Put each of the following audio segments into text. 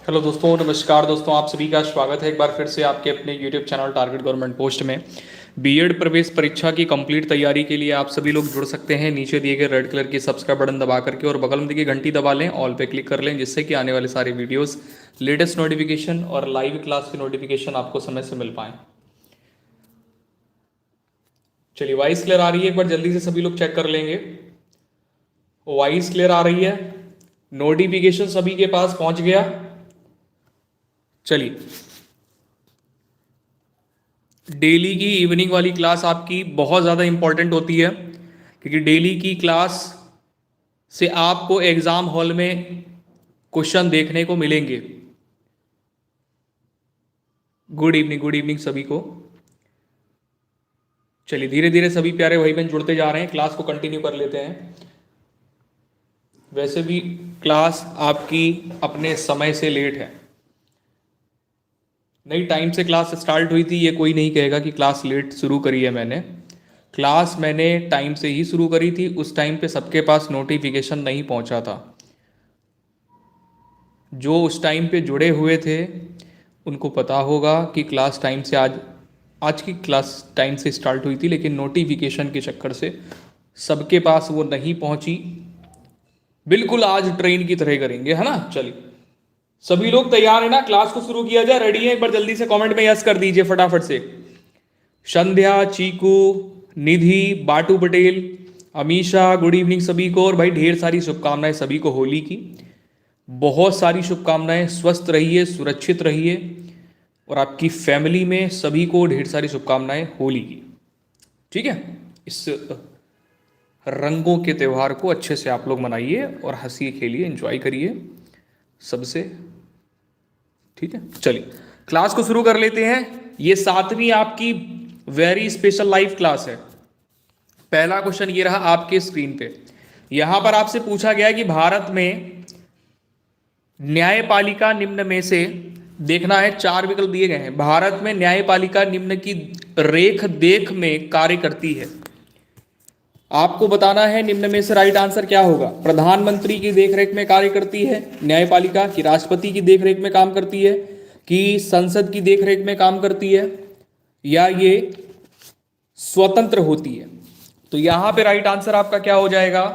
Hello दोस्तों, नमस्कार दोस्तों। आप सभी का स्वागत है एक बार फिर से आपके अपने YouTube channel target government post में। बीएड प्रवेश परीक्षा की कंप्लीट तैयारी के लिए आप सभी लोग जुड़ सकते हैं। नीचे दिए गए रेड कलर की सब्सक्राइब बटन दबा करके और बगल में दिए घंटी दबा लें, ऑल पे क्लिक कर लें, जिससे कि आने वाले सारे वीडियोस, लेटेस्ट नोटिफिकेशन और लाइव क्लास की नोटिफिकेशन आपको समय से मिल पाए। चलिए, वॉइस क्लियर आ रही है? एक बार जल्दी से सभी लोग चेक कर लेंगे। वॉइस क्लियर आ रही है? नोटिफिकेशन सभी के पास पहुंच गया? चलिए, डेली की इवनिंग वाली क्लास आपकी बहुत ज़्यादा इंपॉर्टेंट होती है, क्योंकि डेली की क्लास से आपको एग्जाम हॉल में क्वेश्चन देखने को मिलेंगे। गुड इवनिंग सभी को। चलिए, धीरे धीरे सभी प्यारे भाई बहन जुड़ते जा रहे हैं, क्लास को कंटिन्यू कर लेते हैं। वैसे भी क्लास आपकी अपने समय से लेट है, नई टाइम से क्लास स्टार्ट हुई थी। ये कोई नहीं कहेगा कि क्लास लेट शुरू करी है मैंने। क्लास मैंने टाइम से ही शुरू करी थी। उस टाइम पे सबके पास नोटिफिकेशन नहीं पहुंचा था। जो उस टाइम पे जुड़े हुए थे उनको पता होगा कि क्लास टाइम से आज की क्लास टाइम से स्टार्ट हुई थी, लेकिन नोटिफिकेशन के चक्कर से सबके पास वो नहीं पहुंची। बिल्कुल आज ट्रेन की तरह करेंगे, है ना। चलिए, सभी लोग तैयार है ना? क्लास को शुरू किया जाए, रेडी है? एक बार जल्दी से कमेंट में यस कर दीजिए फटाफट से। संध्या, चीकू, निधि, बाटू पटेल, अमीशा, गुड इवनिंग सभी को। और भाई ढेर सारी शुभकामनाएं सभी को होली की, बहुत सारी शुभकामनाएं। स्वस्थ रहिए, सुरक्षित रहिए, और आपकी फैमिली में सभी को ढेर सारी शुभकामनाएं होली की। ठीक है, इस रंगों के त्यौहार को अच्छे से आप लोग मनाइए और हंसिए, खेलिए, एंजॉय करिए सबसे। ठीक है, चलिए क्लास को शुरू कर लेते हैं। ये 7वीं आपकी वेरी स्पेशल लाइव क्लास है। पहला क्वेश्चन ये रहा आपके स्क्रीन पे। यहां पर आपसे पूछा गया कि भारत में न्यायपालिका निम्न में से, देखना है 4 विकल्प दिए गए हैं। भारत में न्यायपालिका निम्न की रेख देख में कार्य करती है। आपको बताना है निम्न में से राइट आंसर क्या होगा। प्रधानमंत्री की देखरेख में कार्य करती है न्यायपालिका, कि राष्ट्रपति की देखरेख में काम करती है, कि संसद की देखरेख में काम करती है, या ये स्वतंत्र होती है? तो यहां पे राइट आंसर आपका क्या हो जाएगा?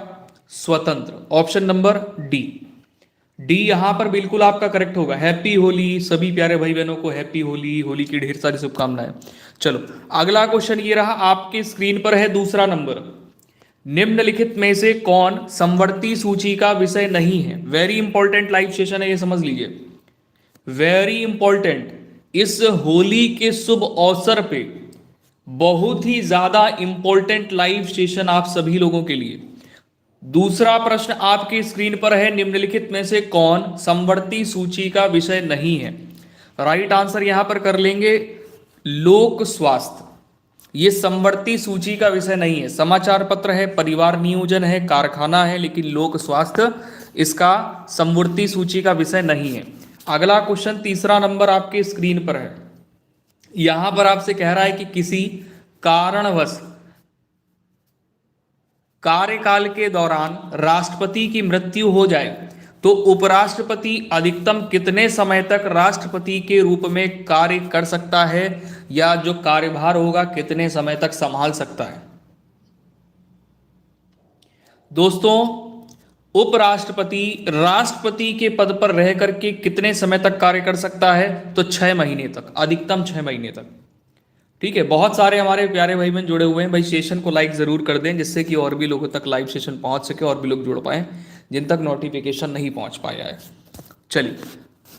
स्वतंत्र। ऑप्शन नंबर डी यहां पर बिल्कुल आपका करेक्ट होगा। हैप्पी होली सभी प्यारे भाई बहनों को, हैप्पी होली, होली की ढेर सारी शुभकामनाएं। चलो, अगला क्वेश्चन ये रहा आपके स्क्रीन पर है, दूसरा नंबर। निम्नलिखित में से कौन समवर्ती सूची का विषय नहीं है? वेरी इंपॉर्टेंट लाइव सेशन है, ये समझ लीजिए, वेरी इंपॉर्टेंट। इस होली के शुभ अवसर पे बहुत ही ज्यादा इंपॉर्टेंट लाइव सेशन आप सभी लोगों के लिए। दूसरा प्रश्न आपकी स्क्रीन पर है, निम्नलिखित में से कौन समवर्ती सूची का विषय नहीं है? राइट आंसर यहां पर कर लेंगे लोक स्वास्थ्य। ये समवर्ती सूची का विषय नहीं है। समाचार पत्र है, परिवार नियोजन है, कारखाना है, लेकिन लोक स्वास्थ्य इसका समवर्ती सूची का विषय नहीं है। अगला क्वेश्चन तीसरा नंबर आपके स्क्रीन पर है। यहां पर आपसे कह रहा है कि किसी कारणवश कार्यकाल के दौरान राष्ट्रपति की मृत्यु हो जाए तो उपराष्ट्रपति अधिकतम कितने समय तक राष्ट्रपति के रूप में कार्य कर सकता है, या जो कार्यभार होगा कितने समय तक संभाल सकता है? दोस्तों, उपराष्ट्रपति राष्ट्रपति के पद पर रह करके कितने समय तक कार्य कर सकता है? तो 6 महीने तक, अधिकतम 6 महीने तक। ठीक है, बहुत सारे हमारे प्यारे भाई बहन जुड़े हुए हैं। भाई सेशन को लाइक जरूर कर दें, जिससे कि और भी लोगों तक लाइव सेशन पहुंच सके और भी लोग जुड़ पाए जिन तक नोटिफिकेशन नहीं पहुंच पाया है। चलिए,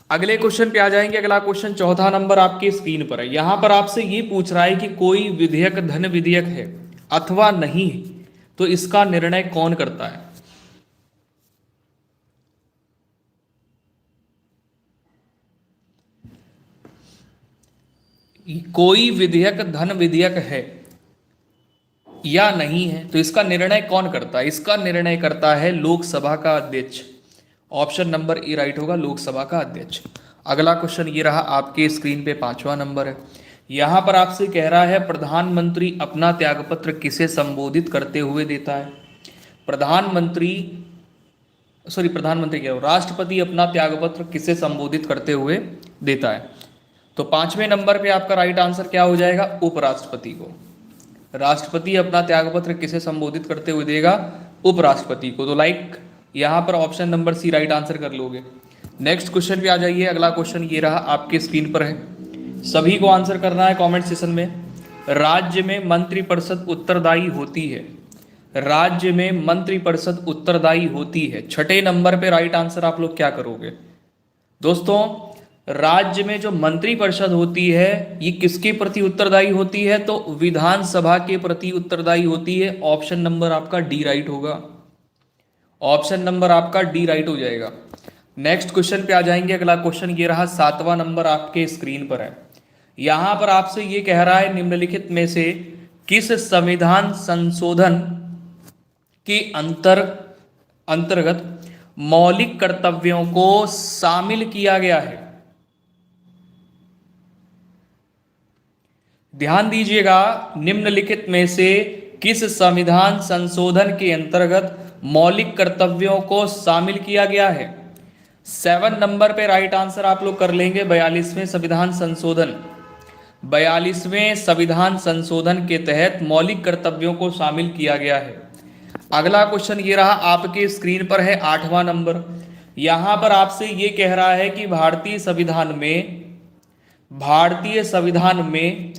अगले क्वेश्चन पे आ जाएंगे। अगला क्वेश्चन चौथा नंबर आपकी स्क्रीन पर है। यहां पर आपसे ये पूछ रहा है कि कोई विधेयक धन विधेयक है अथवा नहीं है, तो इसका निर्णय कौन करता है? कोई विधेयक धन विधेयक है या नहीं है, तो इसका निर्णय कौन करता है? इसका निर्णय करता है लोकसभा का अध्यक्ष। ऑप्शन नंबर ए राइट होगा, लोकसभा का अध्यक्ष। अगला क्वेश्चन ये रहा आपके स्क्रीन पे, 5वां नंबर है। यहां पर आपसे कह रहा है प्रधानमंत्री अपना त्यागपत्र किसे संबोधित करते हुए देता है? प्रधानमंत्री सॉरी प्रधानमंत्री कह रहा हूं, राष्ट्रपति अपना त्यागपत्र किसे संबोधित करते हुए देता है? तो 5वें नंबर पे आपका राइट आंसर क्या हो जाएगा? उपराष्ट्रपति को। राष्ट्रपति अपना त्यागपत्र किसे संबोधित करते हुए देगा? उपराष्ट्रपति को। तो लाइक यहाँ पर option number C right answer कर लोगे। नेक्स्ट क्वेश्चन पे आ जाइए। अगला क्वेश्चन ये रहा, आपके स्क्रीन पर है, सभी को आंसर करना है कमेंट सेशन में। राज्य में मंत्रिपरिषद उत्तरदायी होती है, राज्य में मंत्रिपरिषद उत्तरदायी होती है। 6 नंबर पे राइट आंसर आप लोग क्या करोगे दोस्तों? राज्य में जो मंत्रिपरिषद होती है ये किसके प्रति उत्तरदायी होती है? तो विधानसभा के प्रति उत्तरदायी होती है। ऑप्शन नंबर आपका डी राइट होगा, ऑप्शन नंबर आपका डी राइट हो जाएगा। नेक्स्ट क्वेश्चन पे आ जाएंगे। अगला क्वेश्चन ये रहा, 7वां नंबर आपके स्क्रीन पर है। यहां पर आपसे ये कह रहा है निम्नलिखित में से किस संविधान संशोधन के अंतर्गत मौलिक कर्तव्यों को शामिल किया गया है? ध्यान दीजिएगा, निम्नलिखित में से किस संविधान संशोधन के अंतर्गत मौलिक कर्तव्यों को शामिल किया गया है? 7 नंबर पे राइट आंसर आप लोग कर लेंगे 42वें संविधान संशोधन। 42वें संविधान संशोधन के तहत मौलिक कर्तव्यों को शामिल किया गया है। अगला क्वेश्चन ये रहा, आपके स्क्रीन पर है 8वां नंबर। यहां पर आपसे ये कह रहा है कि भारतीय संविधान में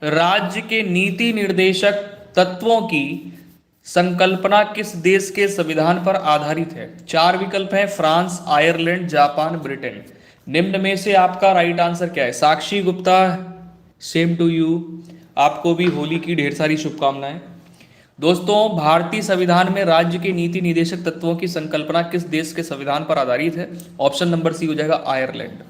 राज्य के नीति निर्देशक तत्वों की संकल्पना किस देश के संविधान पर आधारित है? 4 विकल्प हैं, फ्रांस, आयरलैंड, जापान, ब्रिटेन। निम्न में से आपका राइट आंसर क्या है? साक्षी गुप्ता, सेम टू यू, आपको भी होली की ढेर सारी शुभकामनाएं। दोस्तों, भारतीय संविधान में राज्य के नीति निर्देशक तत्वों की संकल्पना किस देश के संविधान पर आधारित है? ऑप्शन नंबर सी हो जाएगा, आयरलैंड।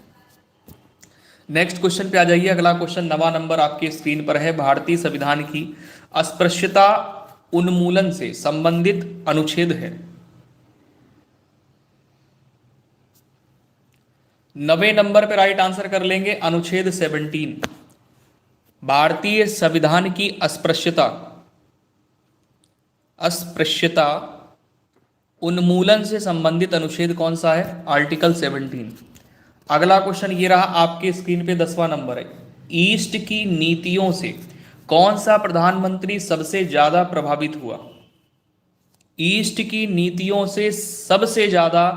नेक्स्ट क्वेश्चन पे आ जाइए। अगला क्वेश्चन 9वां नंबर आपके स्क्रीन पर है। भारतीय संविधान की अस्पृश्यता उन्मूलन से संबंधित अनुच्छेद है। 9वें नंबर पे राइट आंसर कर लेंगे अनुच्छेद 17। भारतीय संविधान की अस्पृश्यता उन्मूलन से संबंधित अनुच्छेद कौन सा है? आर्टिकल 17। अगला क्वेश्चन ये रहा, आपके स्क्रीन पे 10वां नंबर है। ईस्ट की नीतियों से कौन सा प्रधानमंत्री सबसे ज्यादा प्रभावित हुआ? ईस्ट की नीतियों से सबसे ज्यादा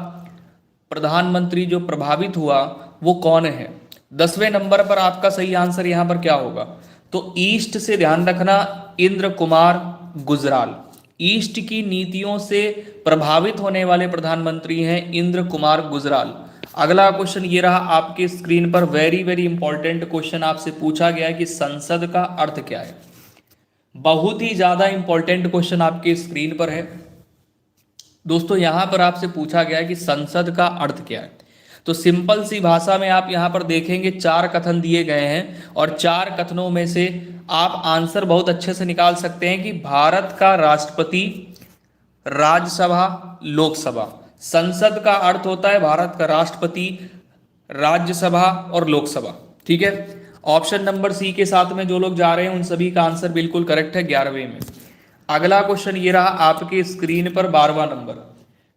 प्रधानमंत्री जो प्रभावित हुआ वो कौन है? 10वें नंबर पर आपका सही आंसर यहां पर क्या होगा? तो ईस्ट से ध्यान रखना, इंद्र कुमार गुजराल। ईस्ट की नीतियों से प्रभावित होने वाले प्रधानमंत्री हैं इंद्र कुमार गुजराल। अगला क्वेश्चन ये रहा, आपके स्क्रीन पर वेरी वेरी इंपॉर्टेंट क्वेश्चन आपसे पूछा गया है कि संसद का अर्थ क्या है? बहुत ही ज्यादा इंपॉर्टेंट क्वेश्चन आपके स्क्रीन पर है दोस्तों। यहां पर आपसे पूछा गया है कि संसद का अर्थ क्या है। तो सिंपल सी भाषा में आप यहां पर देखेंगे 4 कथन दिए गए हैं और 4 कथनों में से आप आंसर बहुत अच्छे से निकाल सकते हैं कि भारत का राष्ट्रपति, राज्यसभा, लोकसभा। संसद का अर्थ होता है भारत का राष्ट्रपति, राज्यसभा और लोकसभा। ठीक है, ऑप्शन नंबर सी के साथ में जो लोग जा रहे हैं उन सभी का आंसर बिल्कुल करेक्ट है 11वें में। अगला क्वेश्चन ये रहा, आपके स्क्रीन पर 12वां नंबर।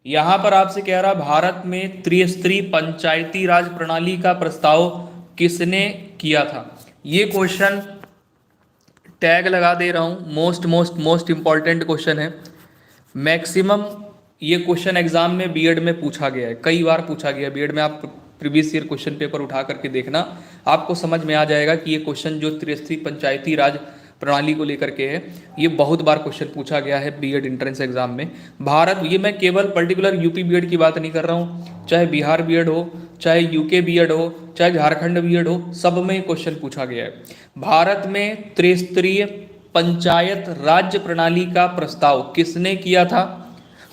यहां पर आपसे कह रहा, भारत में त्रिस्तरीय पंचायती राज प्रणाली का प्रस्ताव किसने किया था? ये क्वेश्चन टैग लगा दे रहा हूं, मोस्ट इंपॉर्टेंट क्वेश्चन है। मैक्सिमम ये क्वेश्चन एग्जाम में बीएड में पूछा गया है, कई बार पूछा गया है बीएड में। आप प्रीवियस ईयर क्वेश्चन पेपर उठा करके देखना, आपको समझ में आ जाएगा कि ये क्वेश्चन जो त्रिस्तरीय पंचायती राज प्रणाली को लेकर के है, ये बहुत बार क्वेश्चन पूछा गया है बीएड एंट्रेंस एग्जाम में। भारत, ये मैं केवल पर्टिकुलर यूपी बीएड की बात नहीं कर रहा हूँ, चाहे बिहार बीएड हो, चाहे यूके बीएड हो, चाहे झारखंड बीएड हो, सब में क्वेश्चन पूछा गया है। भारत में त्रिस्तरीय पंचायत राज्य प्रणाली का प्रस्ताव किसने किया था?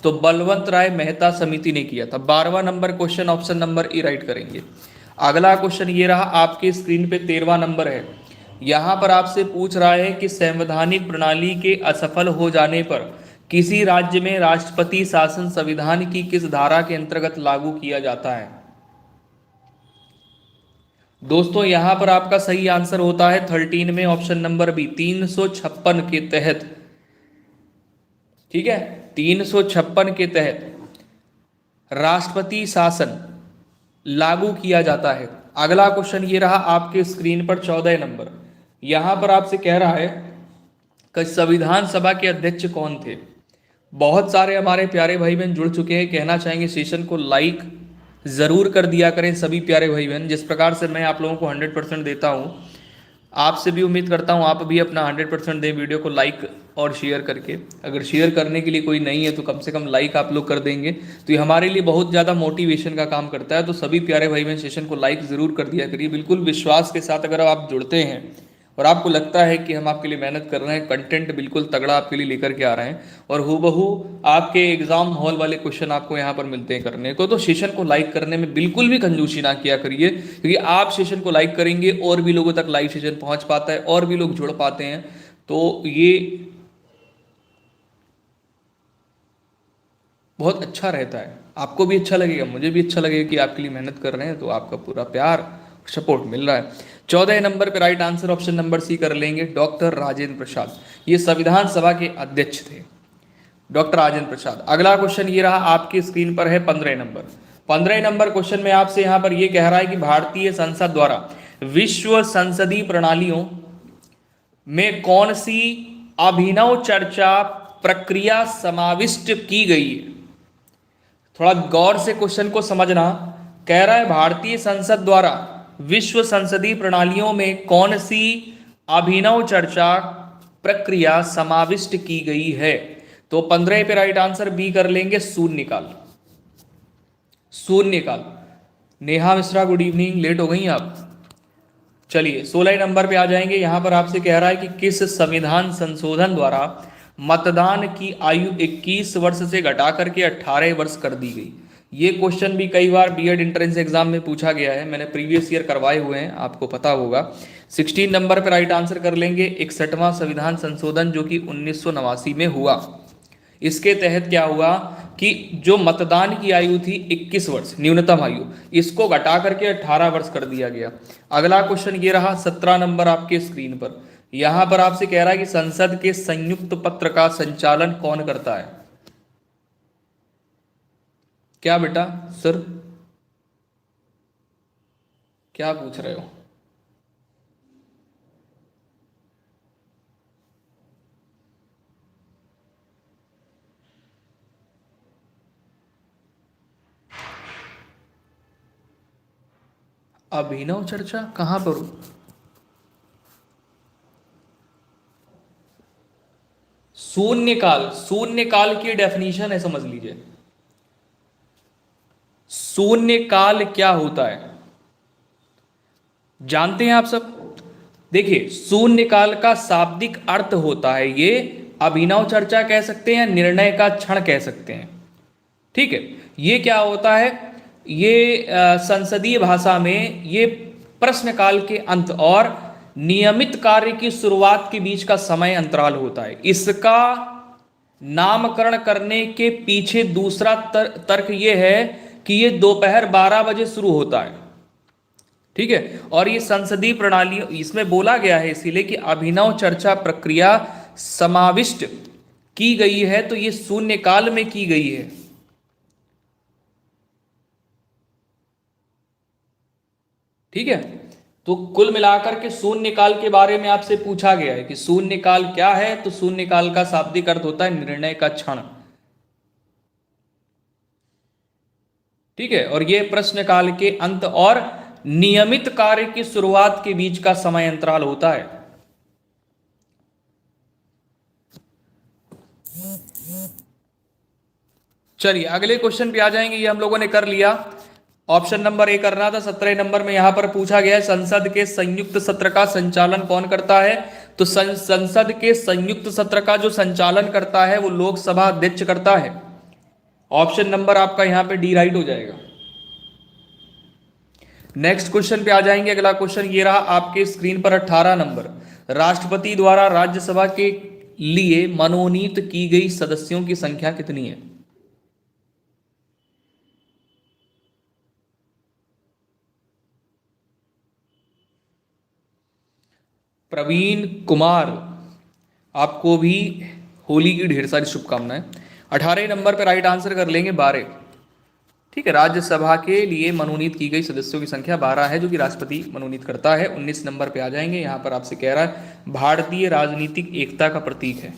तो बलवंत राय मेहता समिति ने किया था। 12वां number question, option number A write करेंगे। अगला क्वेश्चन ये रहा, आपके स्क्रीन पे 13वां नंबर है। यहां पर आपसे पूछ रहा है कि संवैधानिक प्रणाली के असफल हो जाने पर किसी राज्य में राष्ट्रपति शासन संविधान की किस धारा के अंतर्गत लागू किया जाता है? दोस्तों, यहां पर आपका सही आंसर होता है 13 में, ऑप्शन नंबर बी, 356 के तहत। ठीक है, 356 के तहत राष्ट्रपति शासन लागू किया जाता है? अगला क्वेश्चन ये रहा आपके स्क्रीन पर 14 नंबर। यहां पर आपसे कह रहा है कि संविधान सभा के अध्यक्ष कौन थे? बहुत सारे हमारे प्यारे भाई बहन जुड़ चुके हैं। कहना चाहेंगे सेशन को लाइक जरूर कर दिया करें सभी प्यारे भाई बहन। जिस प्रकार से मैं आप लोगों को 100% देता हूं, आपसे भी उम्मीद करता हूं आप भी अपना 100% दें वीडियो को लाइक और शेयर करके। अगर शेयर करने के लिए कोई नहीं है तो कम से कम लाइक आप लोग कर देंगे तो ये हमारे लिए बहुत ज़्यादा मोटिवेशन का काम करता है। तो सभी प्यारे भाई बहन सेशन को लाइक ज़रूर कर दिया करिए, बिल्कुल विश्वास के साथ। अगर आप जुड़ते हैं और आपको लगता है कि हम आपके लिए मेहनत कर रहे हैं, कंटेंट बिल्कुल तगड़ा आपके लिए लेकर के आ रहे हैं और हूबहू आपके एग्जाम हॉल वाले क्वेश्चन आपको यहाँ पर मिलते हैं करने को, तो सेशन को लाइक करने में बिल्कुल भी कंजूसी ना किया करिए, क्योंकि आप सेशन को लाइक करेंगे और भी लोगों तक लाइव सेशन पहुंच पाता है और भी लोग जुड़ पाते हैं। तो ये बहुत अच्छा रहता है, आपको भी अच्छा लगेगा, मुझे भी अच्छा लगेगा कि आपके लिए मेहनत कर रहे हैं, तो आपका पूरा प्यार सपोर्ट मिल रहा है। 14 नंबर पे right answer option number C कर लेंगे, डॉक्टर राजेंद्र प्रसाद। ये संविधान सभा के अध्यक्ष थे, डॉक्टर राजेंद्र प्रसाद। अगला क्वेश्चन ये रहा आपकी स्क्रीन पर है 15 नंबर। 15 नंबर क्वेश्चन में आपसे यहां पर ये कह रहा है कि भारतीय संसद द्वारा विश्व संसदीय प्रणालियों में कौन सी अभिनव चर्चा प्रक्रिया समाविष्ट की गई है? थोड़ा गौर से क्वेश्चन को समझना। कह रहा है भारतीय संसद द्वारा विश्व संसदीय प्रणालियों में कौन सी अभिनव चर्चा प्रक्रिया समाविष्ट की गई है? तो 15 पे राइट आंसर बी कर लेंगे, शून्यकाल। शून्यकाल। Neha Mishra good evening, late हो गई आप। चलिए 16 नंबर पे आ जाएंगे। यहां पर आपसे कह रहा है कि किस संविधान संशोधन द्वारा मतदान की आयु 21 वर्ष से घटा करके 18 वर्ष कर दी गई? ये क्वेश्चन भी कई बार बीएड एंट्रेंस एग्जाम में पूछा गया है, मैंने प्रीवियस ईयर करवाए हुए हैं, आपको पता होगा। 16 नंबर पर राइट आंसर कर लेंगे 61वां संविधान संशोधन जो कि 1989 में हुआ। इसके तहत क्या हुआ कि जो मतदान की आयु थी 21 वर्ष न्यूनतम आयु, इसको घटा करके 18 वर्ष कर दिया गया। अगला क्वेश्चन ये रहा 17 नंबर आपके स्क्रीन पर। यहां पर आपसे कह रहा है कि संसद के संयुक्त पत्र का संचालन कौन करता है? क्या बेटा सर क्या पूछ रहे हो? अभिनव चर्चा कहां पर हो? शून्यकाल। शून्यकाल की डेफिनेशन है, समझ लीजिए शून्यकाल क्या होता है, जानते हैं आप सब? देखिए शून्यकाल का शाब्दिक अर्थ होता है, ये अभिनव चर्चा कह सकते हैं, निर्णय का क्षण कह सकते हैं। ठीक है, ये क्या होता है, ये संसदीय भाषा में ये प्रश्नकाल के अंत और नियमित कार्य की शुरुआत के बीच का समय अंतराल होता है। इसका नामकरण करने के पीछे दूसरा तर्क ये है कि ये दोपहर 12 बजे शुरू होता है। ठीक है, और ये संसदीय प्रणाली इसमें बोला गया है इसीलिए कि अभिनव चर्चा प्रक्रिया समाविष्ट की गई है, तो ये शून्यकाल में की गई है। ठीक है, तो कुल मिलाकर के शून्यकाल के बारे में आपसे पूछा गया है कि शून्यकाल क्या है, तो शून्यकाल का शाब्दिक अर्थ होता है निर्णय का क्षण। ठीक है, और यह प्रश्नकाल के अंत और नियमित कार्य की शुरुआत के बीच का समय अंतराल होता है। चलिए अगले क्वेश्चन पे आ जाएंगे, ये हम लोगों ने कर लिया। ऑप्शन नंबर ए करना था। 17 नंबर में यहां पर पूछा गया है संसद के संयुक्त सत्र का संचालन कौन करता है? तो संसद के संयुक्त सत्र का जो संचालन करता है वो लोकसभा अध्यक्ष करता है। ऑप्शन नंबर आपका यहां पे डी राइट हो जाएगा। नेक्स्ट क्वेश्चन पे आ जाएंगे। अगला क्वेश्चन ये रहा आपके स्क्रीन पर 18 नंबर। राष्ट्रपति द्वारा राज्यसभा के लिए मनोनीत की गई सदस्यों की संख्या कितनी है? प्रवीण कुमार, आपको भी होली की ढेर सारी शुभकामनाएं। 18 नंबर पर राइट आंसर कर लेंगे 12। ठीक है, राज्यसभा के लिए मनोनीत की गई सदस्यों की संख्या 12 है, जो कि राष्ट्रपति मनोनीत करता है। 19 नंबर पे आ जाएंगे। यहाँ पर आपसे कह रहा है भारतीय राजनीतिक एकता का प्रतीक है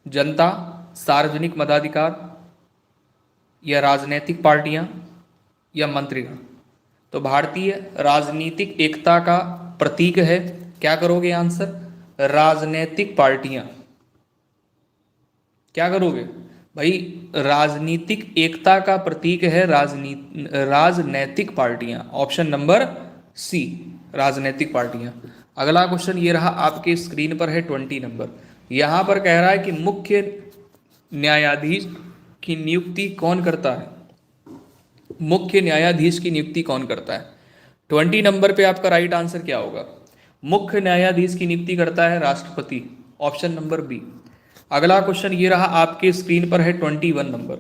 जनता, सार्वजनिक मताधिकार, या राजनीतिक पार्टियां, या मंत्रीगण। तो भारतीय राजनीतिक एकता का प्रतीक है, क्या करोगे आंसर, राजनीतिक पार्टियां। क्या करोगे भाई, राजनीतिक एकता का प्रतीक है राजनैतिक पार्टियां। ऑप्शन नंबर सी, राजनैतिक पार्टियां। अगला क्वेश्चन ये रहा, आपके स्क्रीन पर है 20 नंबर। यहां पर कह रहा है कि मुख्य न्यायाधीश की नियुक्ति कौन करता है। मुख्य न्यायाधीश की नियुक्ति कौन करता है। 20 नंबर पे आपका राइट आंसर क्या होगा, मुख्य न्यायाधीश की नियुक्ति करता है राष्ट्रपति। Option number B. अगला क्वेश्चन ये रहा, आपके स्क्रीन पर है 21 नंबर।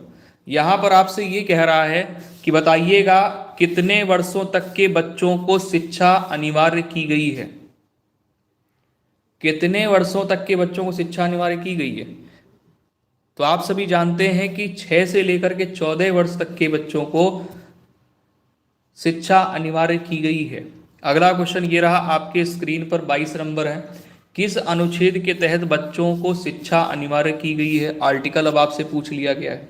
यहां पर आपसे ये कह रहा है कि बताइएगा कितने वर्षों तक के बच्चों को शिक्षा अनिवार्य की गई है। कितने वर्षों तक के बच्चों को शिक्षा अनिवार्य की गई है। तो आप सभी जानते हैं कि 6 से लेकर के 14 वर्ष तक के बच्चों को शिक्षा अनिवार्य की गई है। अगला क्वेश्चन ये रहा, आपके स्क्रीन पर 22 नंबर है। किस अनुच्छेद के तहत बच्चों को शिक्षा अनिवार्य की गई है। आर्टिकल अब आपसे पूछ लिया गया है।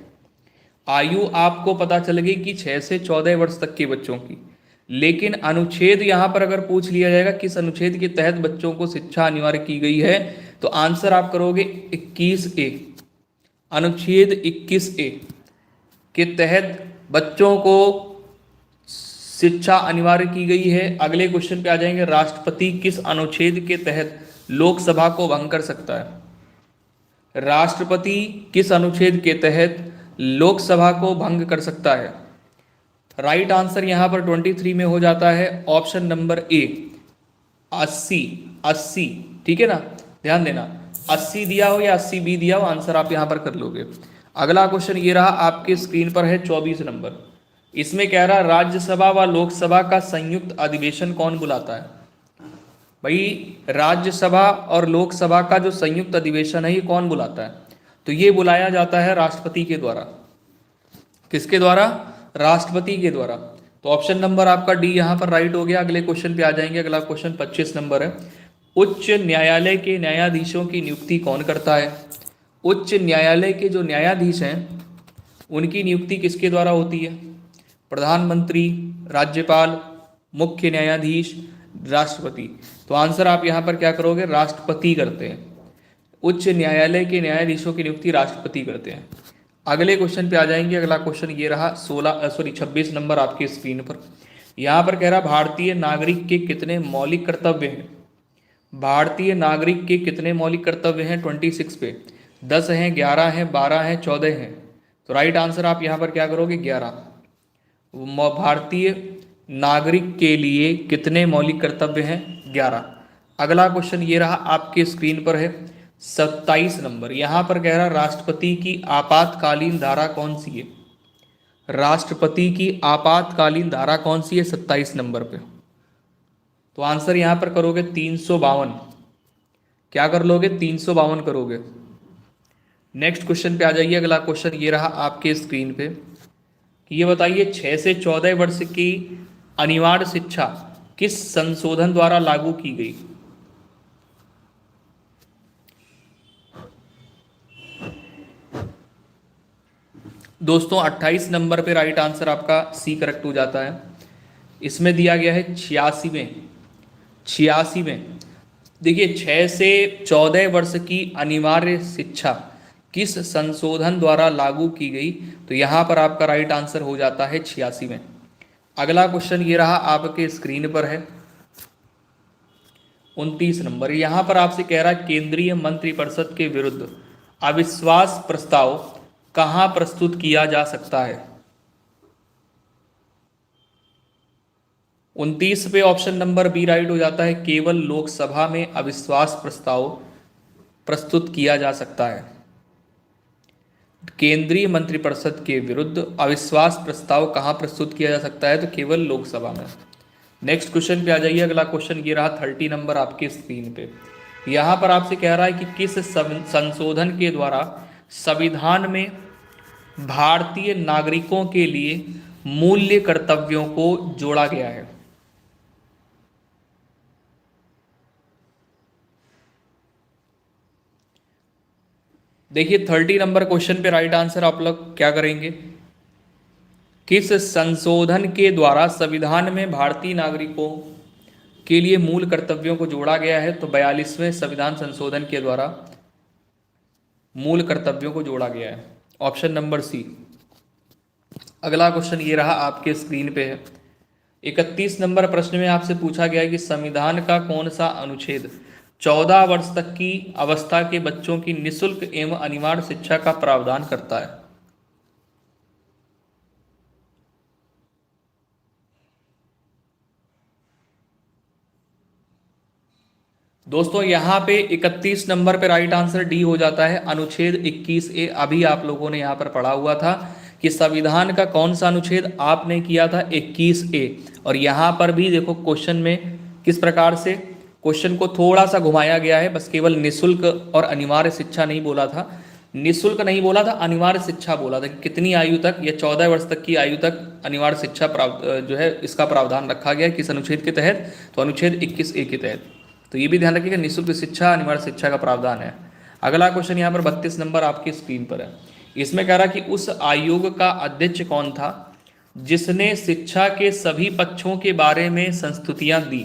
आयु आपको पता चल गई कि 6 से 14 वर्ष तक के बच्चों की, लेकिन अनुच्छेद यहां पर अगर पूछ लिया जाएगा किस अनुच्छेद के तहत बच्चों को शिक्षा अनिवार्य की गई है, तो आंसर आप करोगे 21A। अनुच्छेद 21A के तहत बच्चों को शिक्षा अनिवार्य की गई है। अगले क्वेश्चन पे आ जाएंगे, राष्ट्रपति किस अनुच्छेद के तहत लोकसभा को भंग कर सकता है। राष्ट्रपति किस अनुच्छेद के तहत लोकसभा को भंग कर सकता है। राइट आंसर यहां पर 23 में हो जाता है, ऑप्शन नंबर ए 80। ठीक है ना, ध्यान देना 80 दिया हो या 80B दिया हो, आंसर आप यहां पर कर लोगे। अगला क्वेश्चन ये रहा, आपके स्क्रीन पर है 24 नंबर। इसमें कह रहा राज्यसभा व लोकसभा का संयुक्त अधिवेशन कौन बुलाता है। भाई राज्यसभा और लोकसभा का जो संयुक्त अधिवेशन है ये कौन बुलाता है, तो ये बुलाया जाता है राष्ट्रपति के द्वारा। किसके द्वारा, राष्ट्रपति के द्वारा। तो ऑप्शन नंबर आपका डी यहां पर राइट हो गया। अगले क्वेश्चन पे आ जाएंगे। अगला क्वेश्चन 25 नंबर है, उच्च न्यायालय के न्यायाधीशों की नियुक्ति कौन करता है। उच्च न्यायालय के जो न्यायाधीश हैं उनकी नियुक्ति किसके द्वारा होती है। प्रधानमंत्री, राज्यपाल, मुख्य न्यायाधीश, राष्ट्रपति। तो आंसर आप यहां पर क्या करोगे, राष्ट्रपति करते हैं। उच्च न्यायालय के न्यायाधीशों की नियुक्ति राष्ट्रपति करते हैं। अगले क्वेश्चन पे आ जाएंगे। अगला क्वेश्चन ये रहा 26 नंबर आपकी स्क्रीन पर। यहां पर कह रहा भारतीय नागरिक के कितने मौलिक कर्तव्य हैं। भारतीय नागरिक के कितने मौलिक कर्तव्य हैं 26 पे, 10 हैं, 11 हैं, 12 हैं, 14 हैं। तो राइट आंसर आप यहां पर क्या करोगे, 11। भारतीय नागरिक के लिए कितने मौलिक कर्तव्य हैं, 11। अगला क्वेश्चन ये रहा, आपके स्क्रीन पर है 27 नंबर। यहां पर कह रहा राष्ट्रपति की आपातकालीन धारा कौन सी है। राष्ट्रपति की आपातकालीन धारा कौन सी है 27 नंबर पे। तो आंसर यहां पर करोगे 352। क्या कर लोगे, 352 करोगे। नेक्स्ट क्वेश्चन पे आ जाइए। अगला क्वेश्चन ये रहा आपके स्क्रीन पे, ये बताइए 6 से 14 वर्ष की अनिवार्य शिक्षा किस संशोधन द्वारा लागू की गई। दोस्तों 28 नंबर पे राइट आंसर आपका सी करेक्ट हो जाता है। इसमें दिया गया है 86 में। देखिए 6 से 14 वर्ष की अनिवार्य शिक्षा किस संशोधन द्वारा लागू की गई, तो यहां पर आपका राइट आंसर हो जाता है 86 में। अगला क्वेश्चन ये रहा आपके स्क्रीन पर है 29 नंबर। यहां पर आपसे कह रहा है केंद्रीय मंत्रिपरिषद के विरुद्ध अविश्वास प्रस्ताव कहां प्रस्तुत किया जा सकता है। 29 पे ऑप्शन नंबर बी राइट हो जाता है, केवल लोकसभा में अविश्वास प्रस्ताव प्रस्तुत किया जा सकता है। केंद्रीय मंत्रिपरिषद के विरुद्ध अविश्वास प्रस्ताव कहां प्रस्तुत किया जा सकता है, तो केवल लोकसभा में। नेक्स्ट क्वेश्चन पे आ जाइए। अगला क्वेश्चन ये रहा 30 नंबर आपके स्क्रीन पे। यहां पर आपसे कह रहा है कि किस संशोधन के द्वारा संविधान में भारतीय नागरिकों के लिए मूल्य कर्तव्यों को जोड़ा गया है? देखिए 30 नंबर क्वेश्चन पे राइट आंसर आप लोग क्या करेंगे? किस संशोधन के द्वारा संविधान में भारतीय नागरिकों के लिए मूल कर्तव्यों को जोड़ा गया है? तो 42वें संविधान संशोधन के द्वारा मूल कर्तव्यों को जोड़ा गया है, ऑप्शन नंबर सी। अगला क्वेश्चन ये रहा, आपके स्क्रीन पे है। 31 नंबर प्रश्न में आपसे पूछा गया है कि संविधान का कौन सा अनुच्छेद 14 वर्ष तक की अवस्था के बच्चों की निःशुल्क एवं अनिवार्य शिक्षा का प्रावधान करता है? दोस्तों यहाँ पे 31 नंबर पे राइट आंसर डी हो जाता है, अनुच्छेद 21A। अभी आप लोगों ने यहाँ पर पढ़ा हुआ था कि संविधान का कौन सा अनुच्छेद आपने किया था, 21A। और यहाँ पर भी देखो क्वेश्चन में किस प्रकार से क्वेश्चन को थोड़ा सा घुमाया गया है, बस केवल निःशुल्क और अनिवार्य शिक्षा नहीं बोला था, निःशुल्क नहीं बोला था, अनिवार्य शिक्षा बोला था कि कितनी आयु तक या 14 वर्ष तक की आयु तक अनिवार्य शिक्षा जो है इसका प्रावधान रखा गया है। किस अनुच्छेद के तहत? तो अनुच्छेद 21A के तहत। तो ये भी ध्यान रखिएगा, निःशुल्क शिक्षा अनिवार्य शिक्षा का प्रावधान है। अगला क्वेश्चन यहाँ पर 32 नंबर आपकी स्क्रीन पर है। इसमें कह रहा कि उस आयोग का अध्यक्ष कौन था जिसने शिक्षा के सभी पक्षों के बारे में संस्तुतियां दी?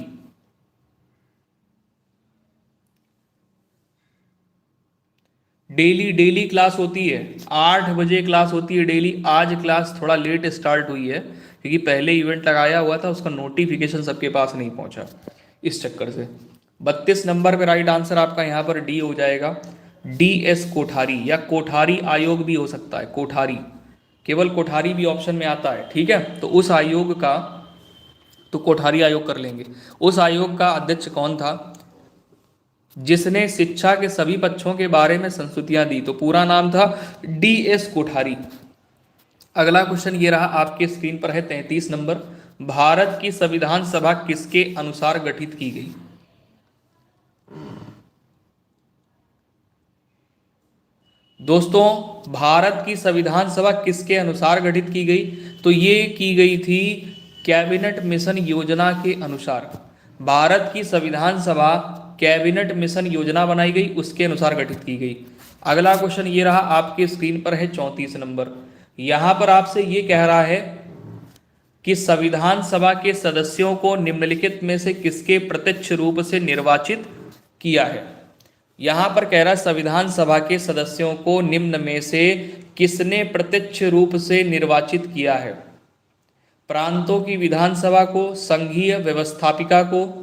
डेली डेली क्लास होती है, 8 बजे क्लास होती है डेली। आज क्लास थोड़ा लेट स्टार्ट हुई है क्योंकि पहले इवेंट लगाया हुआ था, उसका नोटिफिकेशन सबके पास नहीं पहुंचा, इस चक्कर से। 32 नंबर पे राइट आंसर आपका यहाँ पर डी हो जाएगा, DS कोठारी, या कोठारी आयोग भी हो सकता है, कोठारी, केवल कोठारी भी ऑप्शन में आता है, ठीक है। तो उस आयोग का, तो कोठारी आयोग कर लेंगे। उस आयोग का अध्यक्ष कौन था जिसने शिक्षा के सभी पक्षों के बारे में संस्तुतियां दी? तो पूरा नाम था DS कोठारी। अगला क्वेश्चन ये रहा, आपके स्क्रीन पर है 33 नंबर। भारत की संविधान सभा किसके अनुसार गठित की गई? दोस्तों भारत की संविधान सभा किसके अनुसार गठित की गई? तो ये की गई थी कैबिनेट मिशन योजना के अनुसार। भारत की संविधान सभा कैबिनेट मिशन योजना बनाई गई, उसके अनुसार गठित की गई। अगला क्वेश्चन ये रहा, आपके स्क्रीन पर है 34 नंबर। यहां पर आपसे ये कह रहा है कि संविधान सभा के सदस्यों को निम्नलिखित में से किसके प्रत्यक्ष रूप से निर्वाचित किया है? यहां पर कह रहा है संविधान सभा के सदस्यों को निम्न में से किसने प्रत्यक्ष रूप से निर्वाचित किया है? प्रांतों की विधानसभा को, संघीय व्यवस्थापिका को,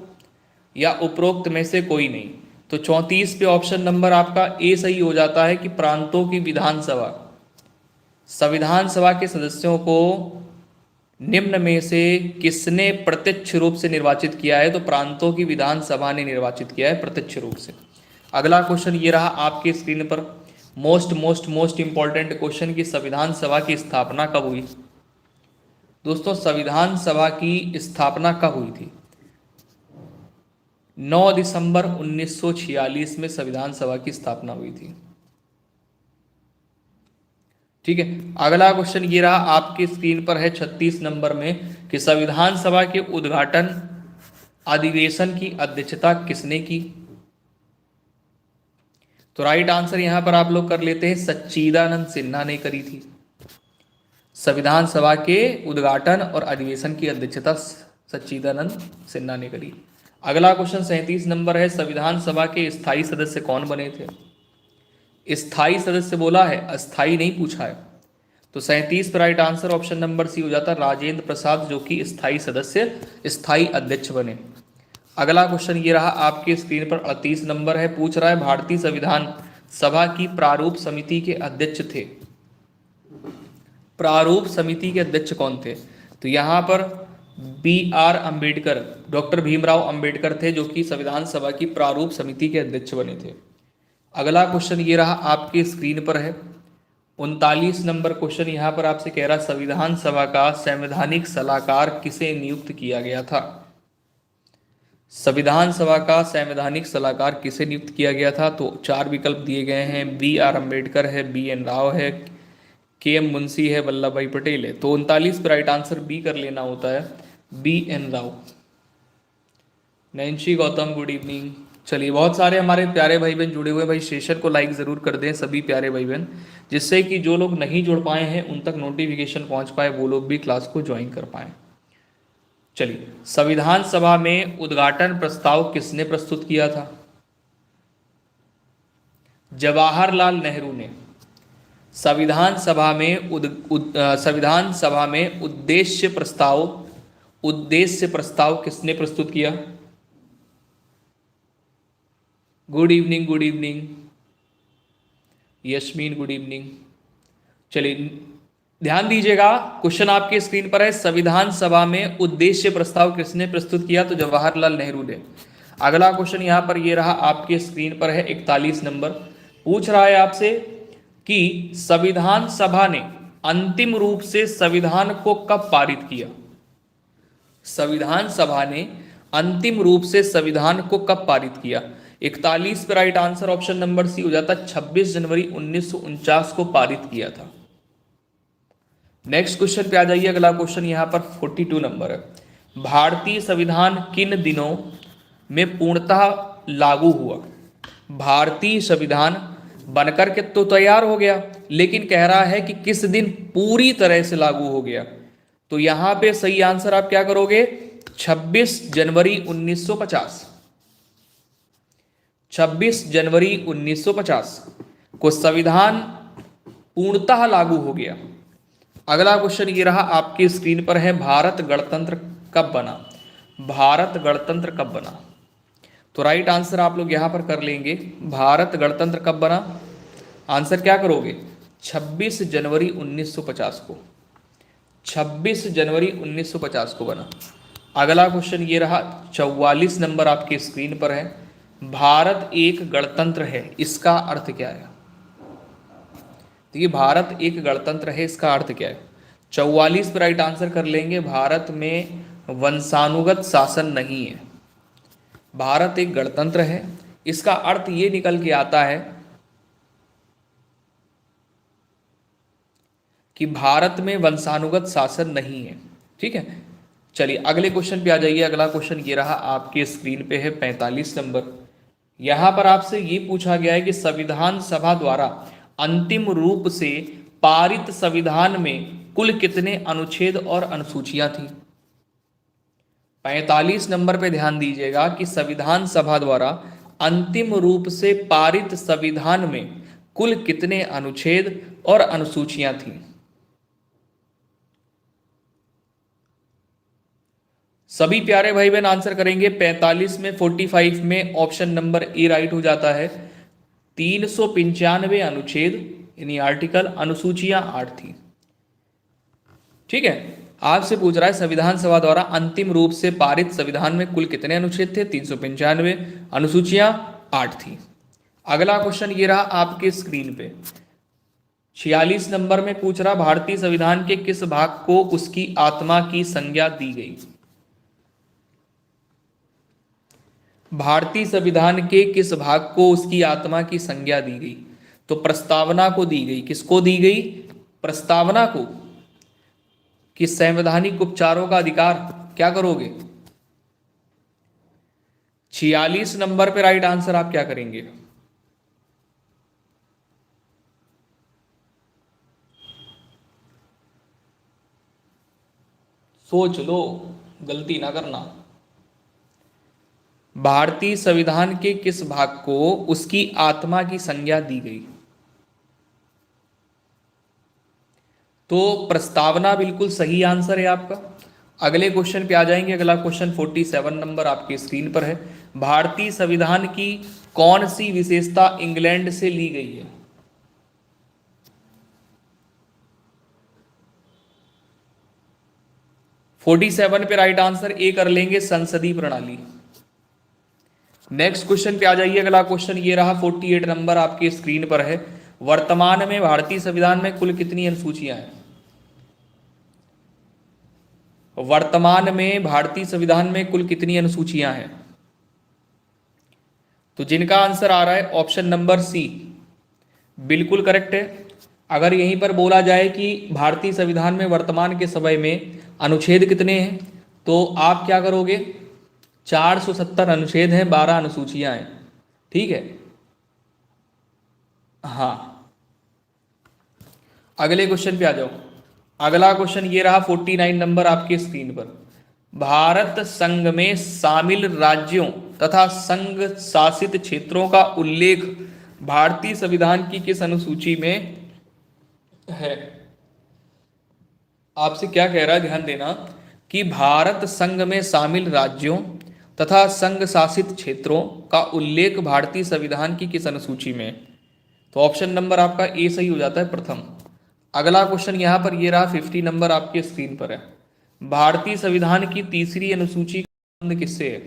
या उपरोक्त में से कोई नहीं? तो 34 पे ऑप्शन नंबर आपका ए सही हो जाता है कि प्रांतों की विधानसभा। संविधान सभा के सदस्यों को निम्न में से किसने प्रत्यक्ष रूप से निर्वाचित किया है? तो प्रांतों की विधानसभा ने निर्वाचित किया है प्रत्यक्ष रूप से। अगला क्वेश्चन ये रहा आपके स्क्रीन पर, मोस्ट इंपॉर्टेंट क्वेश्चन की संविधान सभा की स्थापना कब हुई? दोस्तों संविधान सभा की स्थापना कब हुई थी? 9 दिसंबर 1946 में संविधान सभा की स्थापना हुई थी, ठीक है। अगला क्वेश्चन ये रहा, आपकी स्क्रीन पर है 36 नंबर में कि संविधान सभा के उद्घाटन अधिवेशन की अध्यक्षता किसने की? तो राइट आंसर यहां पर आप लोग कर लेते हैं, सच्चिदानंद सिन्हा ने करी थी। संविधान सभा के उद्घाटन और अधिवेशन की अध्यक्षता सच्चिदानंद सिन्हा ने करी। अगला क्वेश्चन 37 नंबर है, संविधान सभा के स्थायी सदस्य कौन बने थे? स्थायी सदस्य बोला है, अस्थायी नहीं पूछा है। तो 37 पर right answer option number C हो जाता है, राजेंद्र प्रसाद, जो कि स्थायी सदस्य, स्थायी अध्यक्ष बने। अगला क्वेश्चन ये रहा, आपके स्क्रीन पर 38 नंबर है, पूछ रहा है भारतीय संविधान सभा की प्रारूप समिति के अध्यक्ष थे। प्रारूप समिति के अध्यक्ष कौन थे? तो यहाँ पर BR अम्बेडकर, डॉक्टर भीमराव अंबेडकर थे, जो कि संविधान सभा की प्रारूप समिति के अध्यक्ष बने थे। अगला क्वेश्चन ये रहा, आपके स्क्रीन पर है 39 नंबर क्वेश्चन। यहाँ पर आपसे कह रहा, संविधान सभा का संवैधानिक सलाहकार किसे नियुक्त किया गया था? संविधान सभा का संवैधानिक सलाहकार किसे नियुक्त किया गया था? तो 4 विकल्प दिए गए हैं, BR अम्बेडकर है, BN राव है, के.एम. मुंशी है, वल्लभ भाई पटेल है। तो 39 पर राइट आंसर बी कर लेना होता है, BN. Rao. Nancy Gautam good evening. चलिए, बहुत सारे हमारे प्यारे भाई बहन जुड़े हुए, भाई सेशन को लाइक ज़रूर कर दें सभी प्यारे भाई बहन, जिससे कि जो लोग नहीं जुड़ पाए हैं उन तक नोटिफिकेशन पहुंच पाए, वो लोग भी क्लास को ज्वाइन कर पाए। चलिए, संविधान सभा में उद्घाटन प्रस्ताव किसने प्रस्तुत किया था? जवाहरलाल नेहरू ने। संविधान सभा में उद्देश्य प्रस्ताव किसने प्रस्तुत किया? Good evening, good evening Yasmin, good evening. चलिए, ध्यान दीजिएगा, क्वेश्चन आपके स्क्रीन पर है, संविधान सभा में उद्देश्य प्रस्ताव किसने प्रस्तुत किया? तो जवाहरलाल नेहरू ने। अगला क्वेश्चन यहां पर ये रहा, आपके स्क्रीन पर है 41 नंबर। पूछ रहा है आपसे कि संविधान सभा ने अंतिम रूप से संविधान को कब पारित किया? संविधान सभा ने अंतिम रूप से संविधान को कब पारित किया? 41 पे right answer option number C हो जाता, 26 जनवरी 1949 को पारित किया था। नेक्स्ट क्वेश्चन पे आ जाइए। अगला क्वेश्चन यहां पर 42 नंबर है। भारतीय संविधान किन दिनों में पूर्णतः लागू हुआ? भारतीय संविधान बनकर के तो तैयार हो गया, लेकिन कह रहा है कि किस दिन पूरी तरह से लागू हो गया। तो यहां पे सही आंसर आप क्या करोगे? 26 जनवरी 1950। 26 जनवरी 1950 को संविधान पूर्णतः लागू हो गया। अगला क्वेश्चन ये रहा, आपकी स्क्रीन पर है, भारत गणतंत्र कब बना? भारत गणतंत्र कब बना? तो राइट आंसर आप लोग यहां पर कर लेंगे, भारत गणतंत्र कब बना? आंसर क्या करोगे? 26 जनवरी 1950 को। 26 जनवरी 1950 को बना। अगला क्वेश्चन ये रहा, 44 नंबर आपकी स्क्रीन पर है, भारत एक गणतंत्र है, इसका अर्थ क्या है? देखिए, भारत एक गणतंत्र है, इसका अर्थ क्या है? 44 पर राइट आंसर कर लेंगे, भारत में वंशानुगत शासन नहीं है। भारत एक गणतंत्र है, इसका अर्थ ये निकल के आता है कि भारत में वंशानुगत शासन नहीं है। ठीक है, चलिए अगले क्वेश्चन पे आ जाइए। अगला क्वेश्चन ये रहा, आपके स्क्रीन पे है 45 नंबर। यहां पर आपसे ये पूछा गया है कि संविधान सभा द्वारा अंतिम रूप से पारित संविधान में कुल कितने अनुच्छेद और अनुसूचियां थी? 45 नंबर पे ध्यान दीजिएगा कि संविधान सभा द्वारा अंतिम रूप से पारित संविधान में कुल कितने अनुच्छेद और अनुसूचियां थी? सभी प्यारे भाई बहन आंसर करेंगे। 45 में 45 में ऑप्शन नंबर ए राइट हो जाता है। 395 अनुच्छेद यानी आर्टिकल, अनुसूचियां 8 थी। ठीक है, आपसे पूछ रहा है संविधान सभा द्वारा अंतिम रूप से पारित संविधान में कुल कितने अनुच्छेद थे? 395, अनुसूचियां 8 थी। अगला क्वेश्चन ये रहा आपके स्क्रीन पे, 46 नंबर में पूछ रहा, भारतीय संविधान के किस भाग को उसकी आत्मा की संज्ञा दी गई? भारतीय संविधान के किस भाग को उसकी आत्मा की संज्ञा दी गई? तो प्रस्तावना को दी गई। किसको दी गई? प्रस्तावना को। कि संवैधानिक उपचारों का अधिकार, क्या करोगे? 46 नंबर पे राइट आंसर आप क्या करेंगे? सोच लो, गलती ना करना। भारतीय संविधान के किस भाग को उसकी आत्मा की संज्ञा दी गई? तो प्रस्तावना बिल्कुल सही आंसर है आपका। अगले क्वेश्चन पे आ जाएंगे। अगला क्वेश्चन 47 नंबर आपकी स्क्रीन पर है, भारतीय संविधान की कौन सी विशेषता इंग्लैंड से ली गई है? फोर्टी 47 पे राइट आंसर ए कर लेंगे, संसदीय प्रणाली। नेक्स्ट क्वेश्चन पे आ जाइए। अगला क्वेश्चन ये रहा, 48 नंबर आपके स्क्रीन पर है, वर्तमान में भारतीय संविधान में कुल कितनी अनुसूचियां हैं? वर्तमान में भारतीय संविधान में कुल कितनी अनुसूचियां हैं? तो जिनका आंसर आ रहा है ऑप्शन नंबर सी बिल्कुल करेक्ट है। अगर यहीं पर बोला जाए कि भारतीय संविधान में वर्तमान के समय में अनुच्छेद कितने हैं, तो आप क्या करोगे, 470 अनुच्छेद हैं, 12 अनुसूचियां हैं। ठीक है, हाँ। अगले क्वेश्चन पे आ जाओ। अगला क्वेश्चन ये रहा 49 नंबर आपके स्क्रीन पर। भारत संघ में शामिल राज्यों तथा संघ शासित क्षेत्रों का उल्लेख भारतीय संविधान की किस अनुसूची में है? आपसे क्या कह रहा है, ध्यान देना, कि भारत संघ में शामिल राज्यों तथा संघ शासित क्षेत्रों का उल्लेख भारतीय संविधान की किस अनुसूची में है? तो ऑप्शन नंबर आपका ए सही हो जाता है, प्रथम। अगला क्वेश्चन यहां पर ये रहा 50 नंबर आपके स्क्रीन पर है। भारतीय संविधान की तीसरी अनुसूची का संबंध किससे है?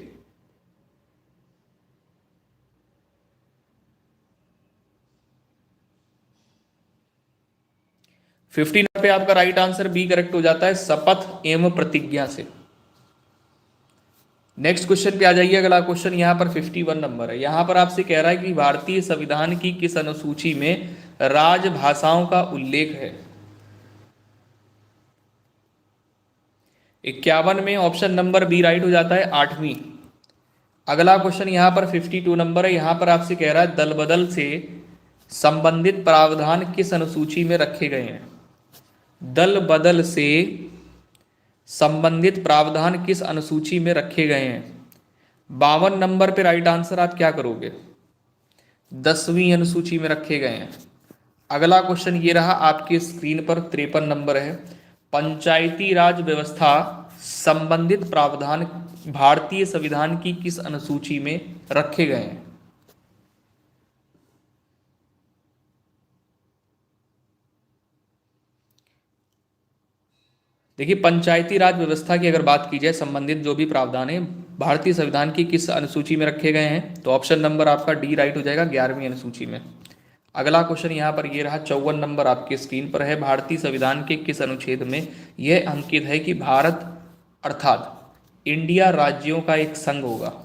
फिफ्टी पे आपका राइट आंसर बी करेक्ट हो जाता है, शपथ एवं प्रतिज्ञा से। नेक्स्ट क्वेश्चन पे आ जाइए। अगला क्वेश्चन यहां पर 51 नंबर है। यहां पर आपसे कह रहा है कि भारतीय संविधान की किस अनुसूची में राजभाषाओं का उल्लेख है? 51 में ऑप्शन नंबर बी राइट हो जाता है, 8वीं। अगला क्वेश्चन यहां पर 52 नंबर है। यहां पर आपसे कह रहा है दल बदल से संबंधित प्रावधान किस अनुसूची में रखे गए हैं? दल बदल से संबंधित प्रावधान किस अनुसूची में रखे गए हैं? 52 नंबर पे राइट आंसर आप क्या करोगे? 10वीं अनुसूची में रखे गए हैं। अगला क्वेश्चन ये रहा आपकी स्क्रीन पर 53 नंबर है। पंचायती राज व्यवस्था संबंधित प्रावधान भारतीय संविधान की किस अनुसूची में रखे गए हैं? देखिए, पंचायती राज व्यवस्था की अगर बात की जाए, संबंधित जो भी प्रावधान है भारतीय संविधान की किस अनुसूची में रखे गए हैं, तो ऑप्शन नंबर आपका डी राइट हो जाएगा, 11वीं अनुसूची में। अगला क्वेश्चन यहाँ पर ये रहा 54 नंबर आपके स्क्रीन पर है। भारतीय संविधान के किस अनुच्छेद में यह अंकित है कि भारत अर्थात इंडिया राज्यों का एक संघ होगा?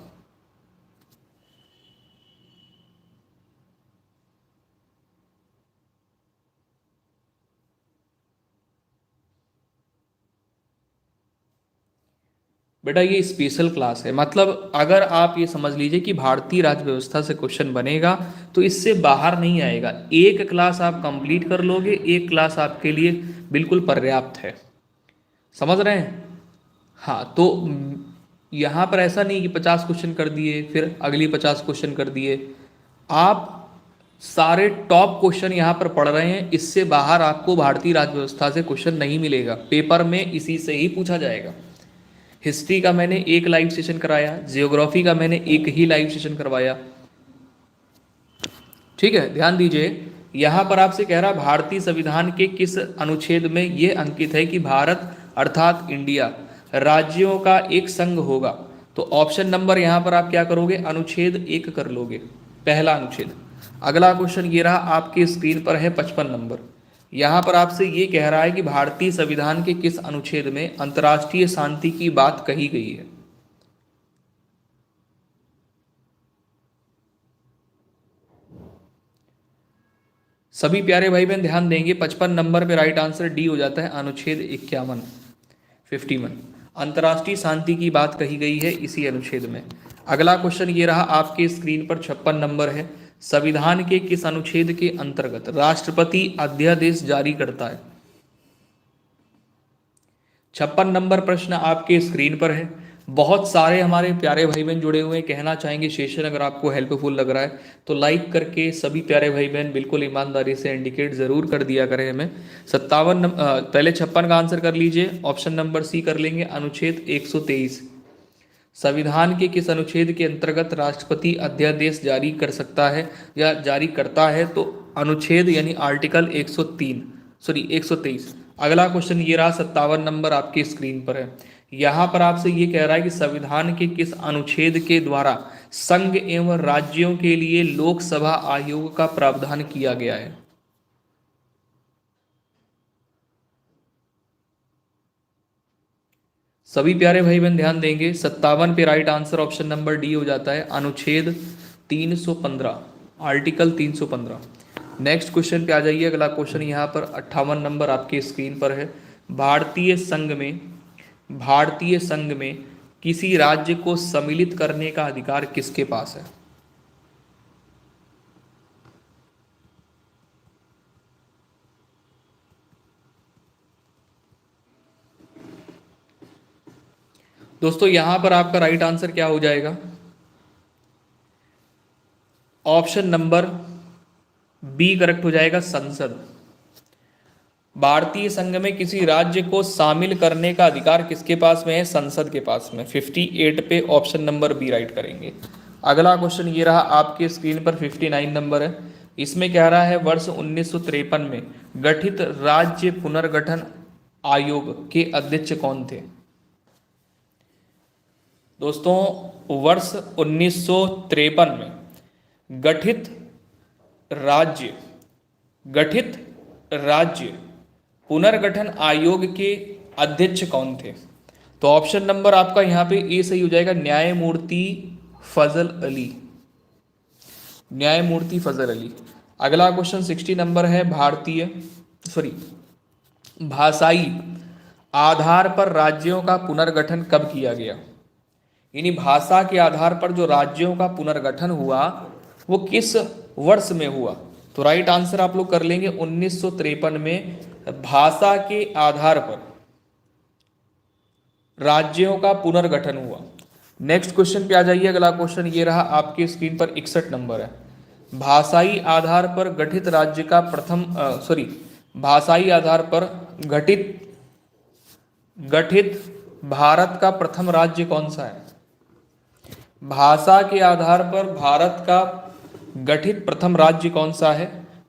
बेटा ये स्पेशल क्लास है, मतलब अगर आप ये समझ लीजिए कि भारतीय राज्य व्यवस्था से क्वेश्चन बनेगा तो इससे बाहर नहीं आएगा। एक क्लास आप कंप्लीट कर लोगे, एक क्लास आपके लिए बिल्कुल पर्याप्त है। समझ रहे हैं? हाँ, तो यहाँ पर ऐसा नहीं कि 50 क्वेश्चन कर दिए फिर अगली 50 क्वेश्चन कर दिए। आप सारे टॉप क्वेश्चन यहाँ पर पढ़ रहे हैं, इससे बाहर आपको भारतीय राज्य व्यवस्था से क्वेश्चन नहीं मिलेगा। पेपर में इसी से ही पूछा जाएगा। हिस्ट्री का मैंने एक लाइव सेशन कराया, जियोग्राफी का मैंने एक ही लाइव सेशन करवाया। ठीक है, ध्यान दीजिए। यहां पर आपसे कह रहा भारतीय संविधान के किस अनुच्छेद में यह अंकित है कि भारत अर्थात इंडिया राज्यों का एक संघ होगा? तो ऑप्शन नंबर यहां पर आप क्या करोगे? अनुच्छेद 1 कर लोगे, पहला अनुच्छेद। अगला क्वेश्चन ये रहा आपकी स्क्रीन पर है 55 नंबर। यहाँ पर आपसे ये कह रहा है कि भारतीय संविधान के किस अनुच्छेद में अंतर्राष्ट्रीय शांति की बात कही गई है? सभी प्यारे भाई बहन ध्यान देंगे, 55 नंबर पे राइट आंसर डी हो जाता है, अनुच्छेद 51, 51। अंतर्राष्ट्रीय शांति की बात कही गई है इसी अनुच्छेद में। अगला क्वेश्चन ये रहा आपके स्क्रीन पर 56 नंबर है। संविधान के किस अनुच्छेद के अंतर्गत राष्ट्रपति अध्यादेश जारी करता है? 56 नंबर प्रश्न आपके स्क्रीन पर है। बहुत सारे हमारे प्यारे भाई बहन जुड़े हुए हैं, कहना चाहेंगे सेशन अगर आपको हेल्पफुल लग रहा है तो लाइक करके सभी प्यारे भाई बहन बिल्कुल ईमानदारी से इंडिकेट जरूर कर दिया करें हमें। 57 पहले 56 का आंसर कर लीजिए, ऑप्शन नंबर सी कर लेंगे, अनुच्छेद 123। संविधान के किस अनुच्छेद के अंतर्गत राष्ट्रपति अध्यादेश जारी कर सकता है या जारी करता है? तो अनुच्छेद यानी आर्टिकल 123। अगला क्वेश्चन ये रहा 57 नंबर आपकी स्क्रीन पर है। यहाँ पर आपसे ये कह रहा है कि संविधान के किस अनुच्छेद के द्वारा संघ एवं राज्यों के लिए लोकसभा आयोग का प्रावधान किया गया है? सभी प्यारे भाई बहन ध्यान देंगे, 57 पे right answer option number D हो जाता है, अनुच्छेद 315, आर्टिकल 315। नेक्स्ट क्वेश्चन पे आ जाइए। अगला क्वेश्चन यहाँ पर 58 नंबर आपके स्क्रीन पर है। भारतीय संघ में किसी राज्य को सम्मिलित करने का अधिकार किसके पास है? दोस्तों यहां पर आपका राइट आंसर क्या हो जाएगा? ऑप्शन नंबर बी करेक्ट हो जाएगा, संसद। भारतीय संघ में किसी राज्य को शामिल करने का अधिकार किसके पास में है? संसद के पास में। 58 पे ऑप्शन नंबर बी राइट करेंगे। अगला क्वेश्चन ये रहा आपके स्क्रीन पर, 59 नंबर है। इसमें कह रहा है वर्ष 1953 में गठित राज्य पुनर्गठन आयोग के अध्यक्ष कौन थे? दोस्तों वर्ष 1953 में गठित राज्य पुनर्गठन आयोग के अध्यक्ष कौन थे? तो ऑप्शन नंबर आपका यहां पे ए सही हो जाएगा, न्यायमूर्ति फजल अली। न्यायमूर्ति फजल अली। अगला क्वेश्चन 60 नंबर है। भाषाई आधार पर राज्यों का पुनर्गठन कब किया गया? यानी भाषा के आधार पर जो राज्यों का पुनर्गठन हुआ वो किस वर्ष में हुआ? तो राइट आंसर आप लोग कर लेंगे 1953 में भाषा के आधार पर राज्यों का पुनर्गठन हुआ। नेक्स्ट क्वेश्चन पे आ जाइए। अगला क्वेश्चन ये रहा आपके स्क्रीन पर, 61 नंबर है। भाषाई आधार पर गठित राज्य का भाषाई आधार पर गठित भारत का प्रथम राज्य कौन सा है? भाषा के आधार पर भारत का गठित प्रथम राज्य कौन सा है?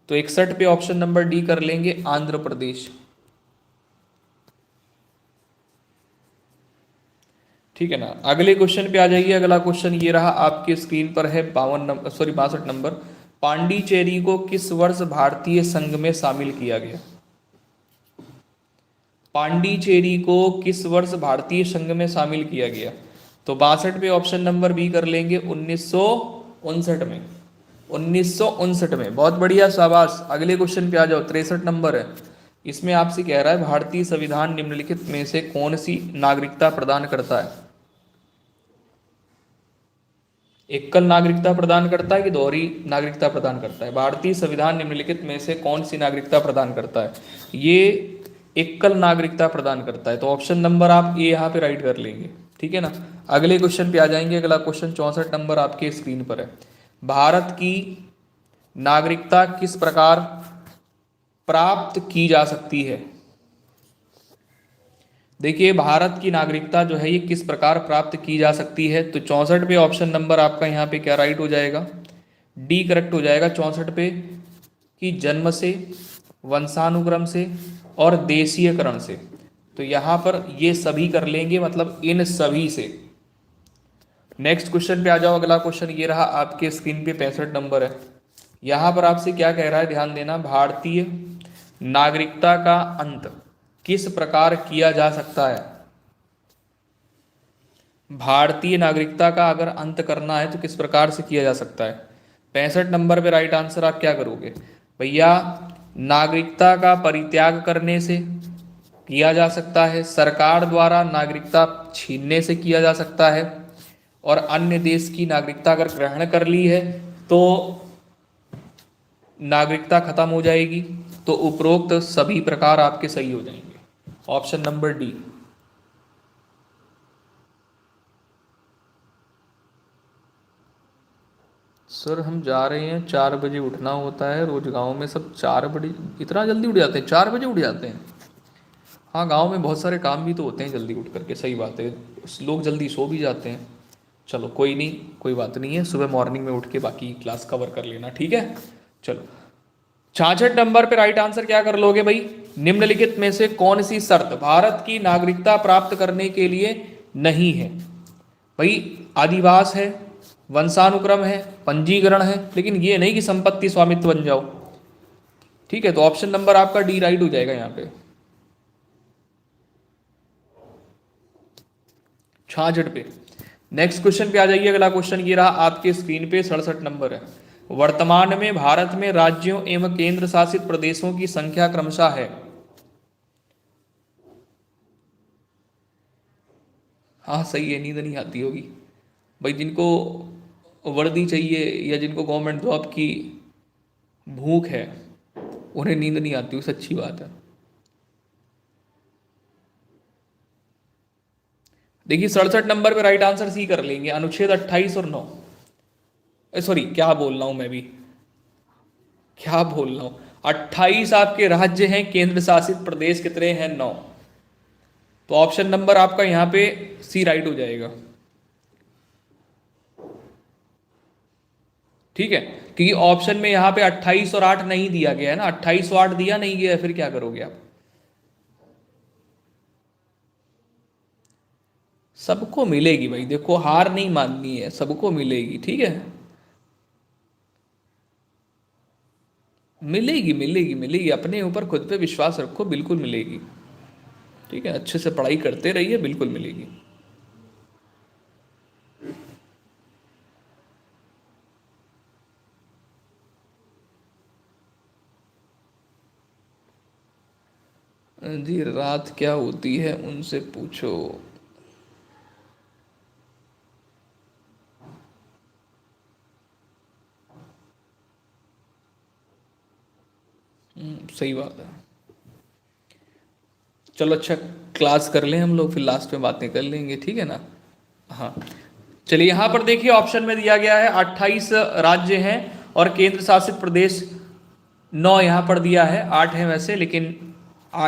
तो 61 पे ऑप्शन नंबर डी कर लेंगे, आंध्र प्रदेश। ठीक है ना। अगले क्वेश्चन पे आ जाइए। अगला क्वेश्चन ये रहा आपके स्क्रीन पर है, 62 नंबर। पांडिचेरी को किस वर्ष भारतीय संघ में शामिल किया गया? पांडिचेरी को किस वर्ष भारतीय संघ में शामिल किया गया? तो 62 पे ऑप्शन नंबर बी कर लेंगे, 1959 में। 1959 में। बहुत बढ़िया, शाबाश। अगले क्वेश्चन पे आ जाओ, 63 नंबर है। इसमें आपसे कह रहा है भारतीय संविधान निम्नलिखित में से कौन सी नागरिकता प्रदान करता है? एकल नागरिकता प्रदान करता है कि दोहरी नागरिकता प्रदान करता है? भारतीय संविधान निम्नलिखित में से कौन सी नागरिकता प्रदान करता है? ये एकल नागरिकता प्रदान करता है। तो ऑप्शन नंबर आप ए यहाँ पे राइट कर लेंगे। ठीक है ना। अगले क्वेश्चन पे आ जाएंगे। अगला क्वेश्चन 64 नंबर आपके स्क्रीन पर है। भारत की नागरिकता किस प्रकार प्राप्त की जा सकती है? देखिए भारत की नागरिकता जो है ये किस प्रकार प्राप्त की जा सकती है? तो 64 पे ऑप्शन नंबर आपका यहाँ पे क्या राइट हो जाएगा? डी करेक्ट हो जाएगा 64 पे, कि जन्म से, वंशानुक्रम से और देशीयकरण से। तो यहाँ पर ये सभी कर लेंगे, मतलब इन सभी से। नेक्स्ट क्वेश्चन पे आ जाओ। अगला क्वेश्चन ये रहा आपके स्क्रीन पे, 65 नंबर है। यहाँ पर आपसे क्या कह रहा है, ध्यान देना। भारतीय नागरिकता का अंत किस प्रकार किया जा सकता है? भारतीय नागरिकता का अगर अंत करना है तो किस प्रकार से किया जा सकता है? 65 नंबर पे राइट आंसर आप क्या करोगे भैया? नागरिकता का परित्याग करने से किया जा सकता है, सरकार द्वारा नागरिकता छीनने से किया जा सकता है, और अन्य देश की नागरिकता अगर ग्रहण कर ली है तो नागरिकता खत्म हो जाएगी। तो उपरोक्त सभी प्रकार आपके सही हो जाएंगे। Option number D. सर हम जा रहे हैं, 4 बजे उठना होता है रोज। गांव में सब 4 बजे, इतना जल्दी उठ जाते हैं? 4 बजे उठ जाते हैं? हाँ, गांव में बहुत सारे काम भी तो होते हैं जल्दी उठ करके, सही बात है। लोग जल्दी सो भी जाते हैं। चलो कोई नहीं, कोई बात नहीं है। सुबह मॉर्निंग में उठ के बाकी क्लास कवर कर लेना, ठीक है। चलो 66 नंबर पे राइट आंसर क्या कर लोगे भाई? निम्नलिखित में से कौन सी शर्त भारत की नागरिकता प्राप्त करने के लिए नहीं है? भाई अधिवास है, वंशानुक्रम है, पंजीकरण है, लेकिन ये नहीं कि संपत्ति स्वामित्व बन जाओ। ठीक है, तो ऑप्शन नंबर आपका डी राइट हो जाएगा यहाँ पे। 66 पे। नेक्स्ट क्वेश्चन पे आ जाइए। अगला क्वेश्चन ये रहा आपके स्क्रीन पे, 67 नंबर है। वर्तमान में भारत में राज्यों एवं केंद्र शासित प्रदेशों की संख्या क्रमशः है। हाँ सही है, नींद नहीं आती होगी भाई जिनको वर्दी चाहिए या जिनको गवर्नमेंट जॉब की भूख है उन्हें नींद नहीं आती, वो सच्ची बात है। देखिए 67 नंबर पे राइट आंसर सी कर लेंगे, अनुच्छेद 28 और 9। सॉरी क्या बोल रहा हूं मैं भी, क्या बोल रहा हूं, 28 आपके राज्य हैं, केंद्र शासित प्रदेश कितने हैं, 9। तो ऑप्शन नंबर आपका यहां पे सी राइट हो जाएगा। ठीक है, क्योंकि ऑप्शन में यहां पे 28 और 8 नहीं दिया गया है ना, 28 और 8 दिया नहीं गया है, फिर क्या करोगे आप। सबको मिलेगी भाई, देखो हार नहीं माननी है, सबको मिलेगी, ठीक है। मिलेगी मिलेगी मिलेगी, अपने ऊपर खुद पे विश्वास रखो, बिल्कुल मिलेगी। ठीक है, अच्छे से पढ़ाई करते रहिए, बिल्कुल मिलेगी। जी रात क्या होती है उनसे पूछो। सही बात है। चलो अच्छा, क्लास कर लें हम लोग, फिर लास्ट में बातें कर लेंगे, ठीक है ना। हाँ चलिए, यहाँ पर देखिए ऑप्शन में दिया गया है 28 राज्य हैं और केंद्र शासित प्रदेश 9 यहाँ पर दिया है, 8 है वैसे, लेकिन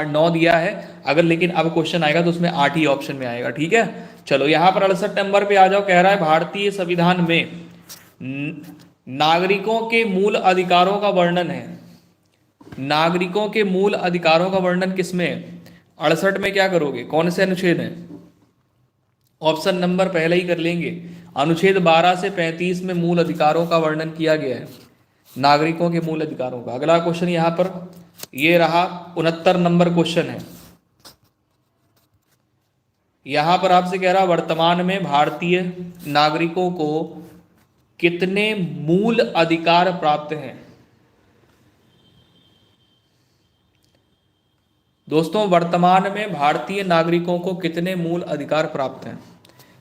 9 दिया है। अगर लेकिन अब क्वेश्चन आएगा तो उसमें 8 ही ऑप्शन में आएगा, ठीक है। चलो यहाँ पर 68 नंबर पे आ जाओ, कह रहा है भारतीय संविधान में नागरिकों के मूल अधिकारों का वर्णन है। नागरिकों के मूल अधिकारों का वर्णन किसमें है? 68 में क्या करोगे, कौन से अनुच्छेद है? ऑप्शन नंबर पहले ही कर लेंगे, अनुच्छेद 12 से 35 में मूल अधिकारों का वर्णन किया गया है, नागरिकों के मूल अधिकारों का। अगला क्वेश्चन यहाँ पर ये रहा 69 नंबर क्वेश्चन है। यहां पर आपसे कह रहा वर्तमान में भारतीय नागरिकों को कितने मूल अधिकार प्राप्त हैं। दोस्तों वर्तमान में भारतीय नागरिकों को कितने मूल अधिकार प्राप्त हैं?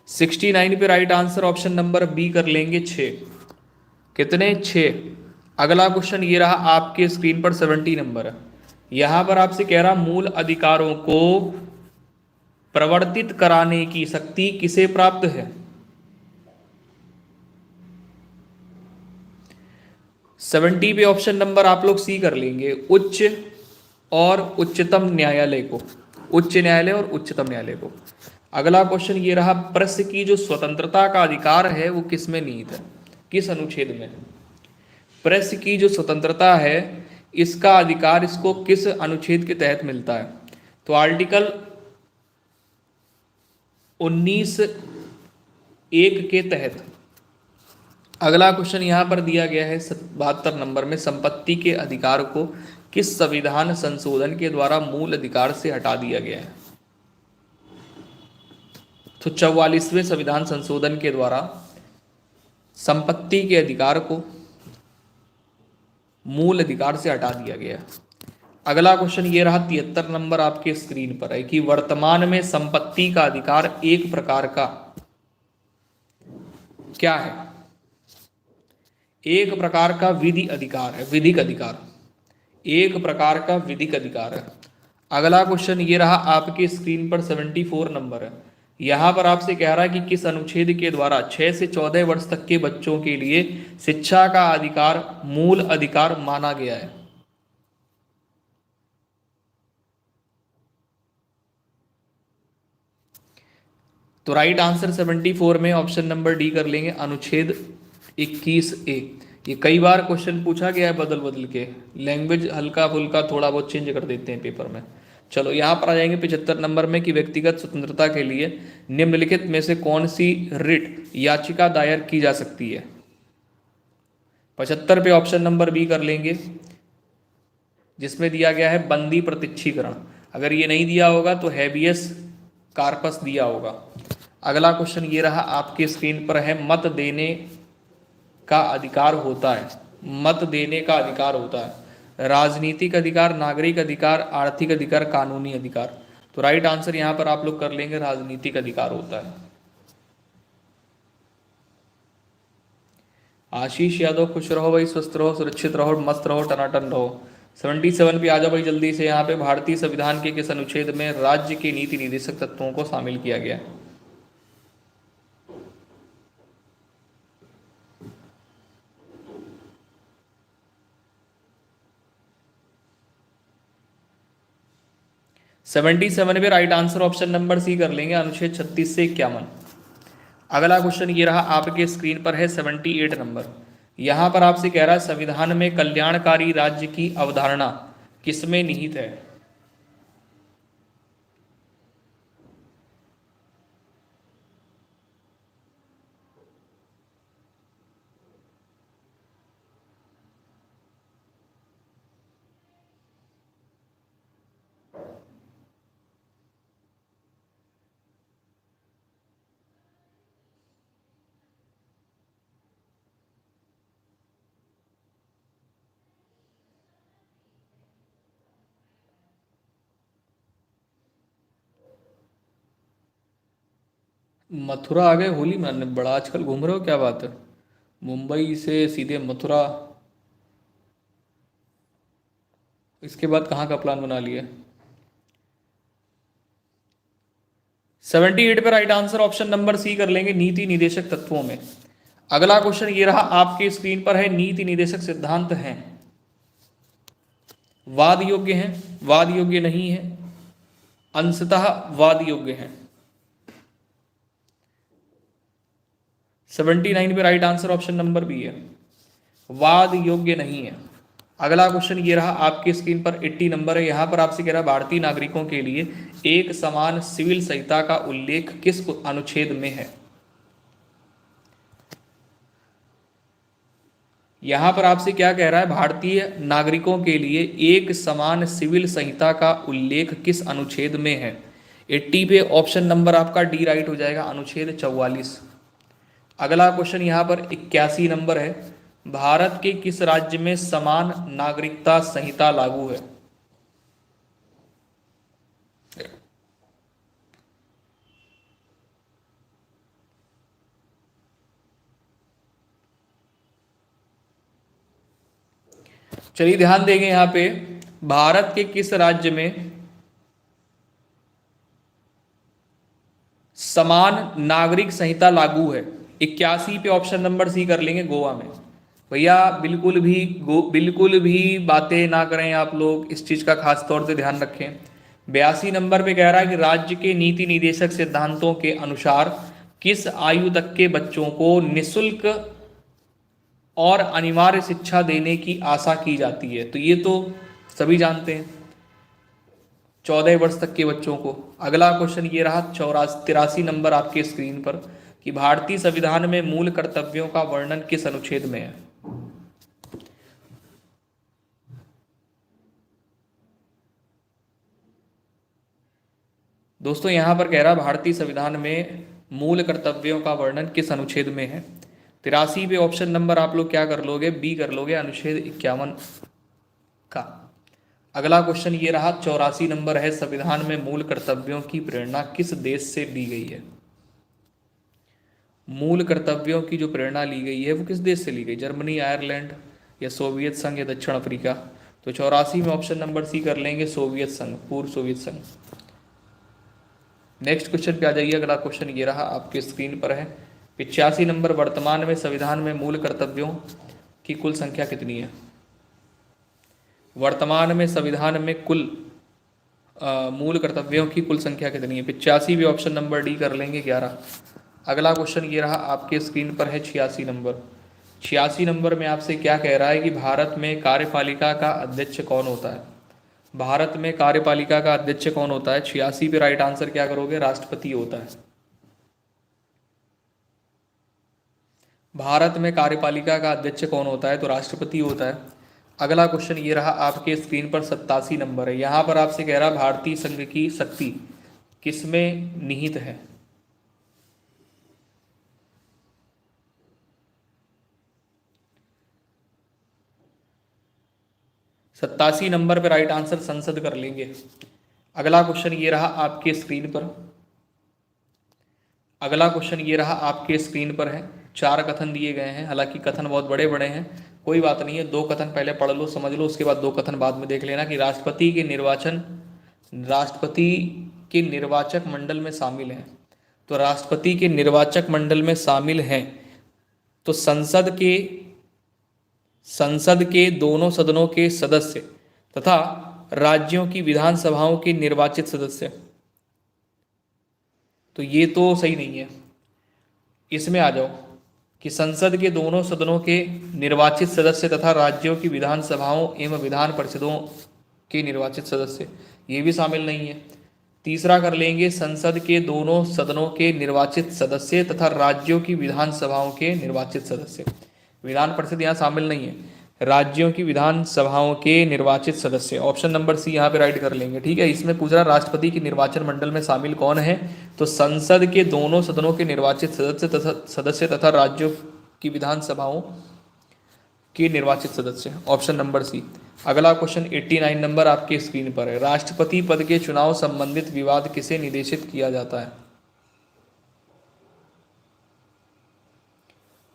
69 पे right answer option number B कर लेंगे, 6। कितने? 6। अगला क्वेश्चन ये रहा आपके स्क्रीन पर 70 नंबर है। यहां पर आपसे कह रहा मूल अधिकारों को प्रवर्तित कराने की शक्ति किसे प्राप्त है? 70 पे ऑप्शन नंबर आप लोग सी कर लेंगे, उच्च और उच्चतम न्यायालय को, उच्च न्यायालय और उच्चतम न्यायालय को। अगला क्वेश्चन ये रहा प्रेस की जो स्वतंत्रता का अधिकार है वो किस में निहित है, किस अनुच्छेद में? प्रेस की जो स्वतंत्रता है इसका अधिकार इसको किस अनुच्छेद के तहत मिलता है? तो आर्टिकल 19(1) के तहत। अगला क्वेश्चन यहां पर दिया गया है 72 नंबर में, संपत्ति के अधिकार को किस संविधान संशोधन के द्वारा मूल अधिकार से हटा दिया गया है? तो 44वें संविधान संशोधन के द्वारा संपत्ति के अधिकार को मूल अधिकार से हटा दिया गया। अगला क्वेश्चन ये रहा 73 नंबर आपके स्क्रीन पर है कि वर्तमान में संपत्ति का अधिकार एक प्रकार का क्या है? एक प्रकार का विधि अधिकार है, विधिक अधिकार, एक प्रकार का विधिक अधिकार है। अगला क्वेश्चन ये रहा आपके स्क्रीन पर 74 नंबर है। यहां पर आपसे कह रहा है कि किस अनुच्छेद के द्वारा 6 से 14 वर्ष तक के बच्चों के लिए शिक्षा का अधिकार मूल अधिकार माना गया है? तो राइट आंसर 74 में ऑप्शन नंबर डी कर लेंगे, अनुच्छेद 21A। ये कई बार क्वेश्चन पूछा गया है बदल बदल के, लैंग्वेज हल्का फुल्का थोड़ा बहुत चेंज कर देते हैं पेपर में। चलो यहाँ पर आ जाएंगे 75 नंबर में कि व्यक्तिगत स्वतंत्रता के लिए निम्नलिखित में से कौन सी रिट याचिका दायर की जा सकती है? 75 पे ऑप्शन नंबर बी कर लेंगे, जिसमें दिया गया है बंदी प्रत्यक्षीकरण। अगर ये नहीं दिया होगा तो हैबियस कार्पस दिया होगा। अगला क्वेश्चन ये रहा आपके स्क्रीन पर है, मत देने का अधिकार होता है। मत देने का अधिकार होता है। राजनीतिक अधिकार, नागरिक अधिकार, आर्थिक अधिकार, कानूनी अधिकार। तो राइट आंसर यहां पर आप लोग कर लेंगे राजनीतिक अधिकार होता है। आशीष यादव, खुश रहो भाई, स्वस्थ रहो, सुरक्षित रहो, मस्त रहो, टनाटन रहो। 77 पे आ जाओ भाई जल्दी से। यहाँ पे भारतीय संविधान के किस अनुच्छेद में राज्य के नीति निर्देशक तत्वों को शामिल किया गया है? सेवेंटी सेवन पे right answer option number C कर लेंगे, अनुच्छेद 36 से 51। अगला क्वेश्चन ये रहा आपके स्क्रीन पर है 78 नंबर। यहां पर आपसे कह रहा है संविधान में कल्याणकारी राज्य की अवधारणा किसमें निहित है? मथुरा आ गए होली मनाने, बड़ा आजकल घूम रहे हो, क्या बात है? मुंबई से सीधे मथुरा, इसके बाद कहाँ का प्लान बना लिया? 78 पे right answer option number C कर लेंगे, नीति निदेशक तत्वों में। अगला क्वेश्चन ये रहा आपके स्क्रीन पर है, नीति निदेशक सिद्धांत हैं, वाद योग्य हैं, वाद योग्य नहीं है, अंशतः वाद योग्य हैं। 79 पे right answer option number B है, वाद योग्य नहीं है। अगला क्वेश्चन ये रहा आपकी स्क्रीन पर 80 नंबर है। यहां पर आपसे कह रहा है भारतीय नागरिकों के लिए एक समान सिविल संहिता का उल्लेख किस अनुच्छेद में है? यहां पर आपसे क्या कह रहा है, भारतीय नागरिकों के लिए एक समान सिविल संहिता का उल्लेख किस अनुच्छेद में है? 80 पे ऑप्शन नंबर आपका डी राइट हो जाएगा, अनुच्छेद 44। अगला क्वेश्चन यहां पर 81 नंबर है, भारत के किस राज्य में समान नागरिकता संहिता लागू है? चलिए ध्यान देंगे यहां पे, भारत के किस राज्य में समान नागरिक संहिता लागू है? 81 पे ऑप्शन नंबर सी कर लेंगे, गोवा में। भैया बिल्कुल भी बातें ना करें आप लोग, इस चीज का खास तौर से ध्यान रखें। 82 नंबर पे कह रहा है कि राज्य के नीति निदेशक सिद्धांतों के अनुसार किस आयु तक के बच्चों को निशुल्क और अनिवार्य शिक्षा देने की आशा की जाती है? तो ये तो सभी जानते हैं, 14 वर्ष तक के बच्चों को। अगला क्वेश्चन ये रहा 83 नंबर आपके स्क्रीन पर, कि भारतीय संविधान में मूल कर्तव्यों का वर्णन किस अनुच्छेद में है? दोस्तों यहां पर कह रहा भारतीय संविधान में मूल कर्तव्यों का वर्णन किस अनुच्छेद में है? 83 पे ऑप्शन नंबर आप लोग क्या कर लोगे, बी कर लोगे, अनुच्छेद 51 का। अगला क्वेश्चन ये रहा 84 नंबर है, संविधान में मूल कर्तव्यों की प्रेरणा किस देश से ली गई है? मूल कर्तव्यों की जो प्रेरणा ली गई है वो किस देश से ली गई? जर्मनी, आयरलैंड, या सोवियत संघ, या दक्षिण अफ्रीका? तो 84 में ऑप्शन नंबर सी कर लेंगे, सोवियत संघ, पूर्व सोवियत संघ। नेक्स्ट क्वेश्चन पे आ जाइए। अगला क्वेश्चन ये रहा आपके स्क्रीन पर है, 85 नंबर, वर्तमान में संविधान में मूल कर्तव्यों की कुल संख्या कितनी है? वर्तमान में संविधान में कुल मूल कर्तव्यों की कुल संख्या कितनी है? 85 भी ऑप्शन नंबर डी कर लेंगे, 11। अगला क्वेश्चन ये रहा आपके स्क्रीन पर है 86 नंबर। 86 नंबर में आपसे क्या कह रहा है कि भारत में कार्यपालिका का अध्यक्ष कौन होता है? भारत में कार्यपालिका का अध्यक्ष कौन होता है? 86 पे राइट आंसर क्या करोगे, राष्ट्रपति होता है। भारत में कार्यपालिका का अध्यक्ष कौन होता है? तो राष्ट्रपति होता है। अगला क्वेश्चन ये रहा आपके स्क्रीन पर 87 नंबर है। यहां पर आपसे कह रहा भारतीय संघ की शक्ति किसमें निहित है? 87 नंबर पे राइट आंसर संसद कर लेंगे। अगला क्वेश्चन ये रहा आपके स्क्रीन पर। अगला क्वेश्चन ये रहा आपके स्क्रीन पर है। 4 कथन दिए गए हैं, हालांकि कथन बहुत बड़े बड़े हैं, कोई बात नहीं है। 2 कथन पहले पढ़ लो, समझ लो, उसके बाद 2 कथन बाद में देख लेना कि राष्ट्रपति के निर्वाचक मंडल में शामिल हैं। तो राष्ट्रपति के निर्वाचक मंडल में शामिल हैं तो संसद के दोनों सदनों के सदस्य तथा राज्यों की विधानसभाओं के निर्वाचित सदस्य। तो ये तो सही नहीं है, इसमें आ जाओ कि संसद के दोनों सदनों के निर्वाचित सदस्य तथा राज्यों की विधानसभाओं एवं विधान परिषदों के निर्वाचित सदस्य, ये भी शामिल नहीं है। तीसरा कर लेंगे, संसद के दोनों सदनों के निर्वाचित सदस्य तथा राज्यों की विधानसभाओं के निर्वाचित सदस्य। विधान परिषद यहाँ शामिल नहीं है, राज्यों की विधानसभाओं के निर्वाचित सदस्य। ऑप्शन नंबर सी यहाँ पे राइट कर लेंगे। ठीक है, इसमें पूछ रहा राष्ट्रपति के निर्वाचन मंडल में शामिल कौन है, तो संसद के दोनों सदनों के निर्वाचित सदस्य तथा राज्यों की विधानसभाओं के निर्वाचित सदस्य। Option number C. अगला क्वेश्चन 89 नंबर आपके स्क्रीन पर है। राष्ट्रपति पद के चुनाव संबंधित विवाद किसे निर्देशित किया जाता है?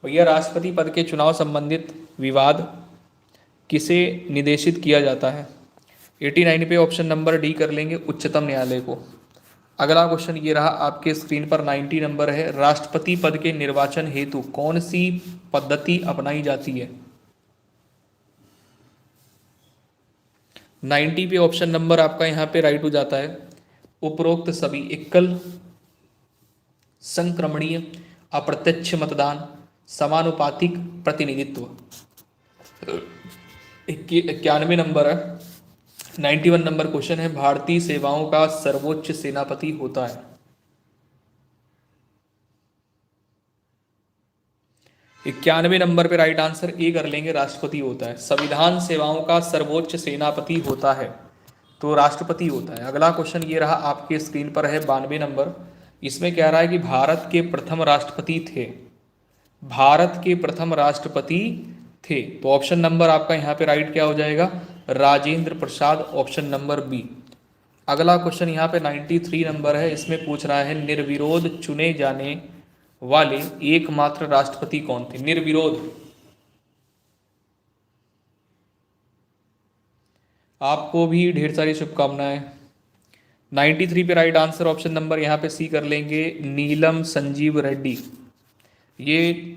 भैया राष्ट्रपति पद के चुनाव संबंधित विवाद किसे निर्देशित किया जाता है? 89 पे ऑप्शन नंबर डी कर लेंगे, उच्चतम न्यायालय को। अगला क्वेश्चन ये रहा आपके स्क्रीन पर, 90 नंबर है। राष्ट्रपति पद के निर्वाचन हेतु कौन सी पद्धति अपनाई जाती है? 90 पे ऑप्शन नंबर आपका यहाँ पे राइट हो जाता है, उपरोक्त सभी। एकल, संक्रमणीय, अप्रत्यक्ष मतदान, समानुपातिक प्रतिनिधित्व। 91 नंबर है, 91 नंबर क्वेश्चन है। भारतीय सेवाओं का सर्वोच्च सेनापति होता है? 91 नंबर पे राइट आंसर ए कर लेंगे, राष्ट्रपति होता है। संविधान सेवाओं का सर्वोच्च सेनापति होता है तो राष्ट्रपति होता है। अगला क्वेश्चन ये रहा आपके स्क्रीन पर है, 92 नंबर। इसमें कह रहा है कि भारत के प्रथम राष्ट्रपति थे, भारत के प्रथम राष्ट्रपति थे। तो ऑप्शन नंबर आपका यहाँ पे राइट क्या हो जाएगा? Rajendra Prasad, option number B. अगला क्वेश्चन यहाँ पे 93 नंबर है। इसमें पूछ रहा है निर्विरोध चुने जाने वाले एकमात्र राष्ट्रपति कौन थे? निर्विरोध। आपको भी ढेर सारी शुभकामनाएं। 93 पे राइट आंसर ऑप्शन नंबर यहाँ पे सी कर लेंगे, नीलम संजीव रेड्डी। ये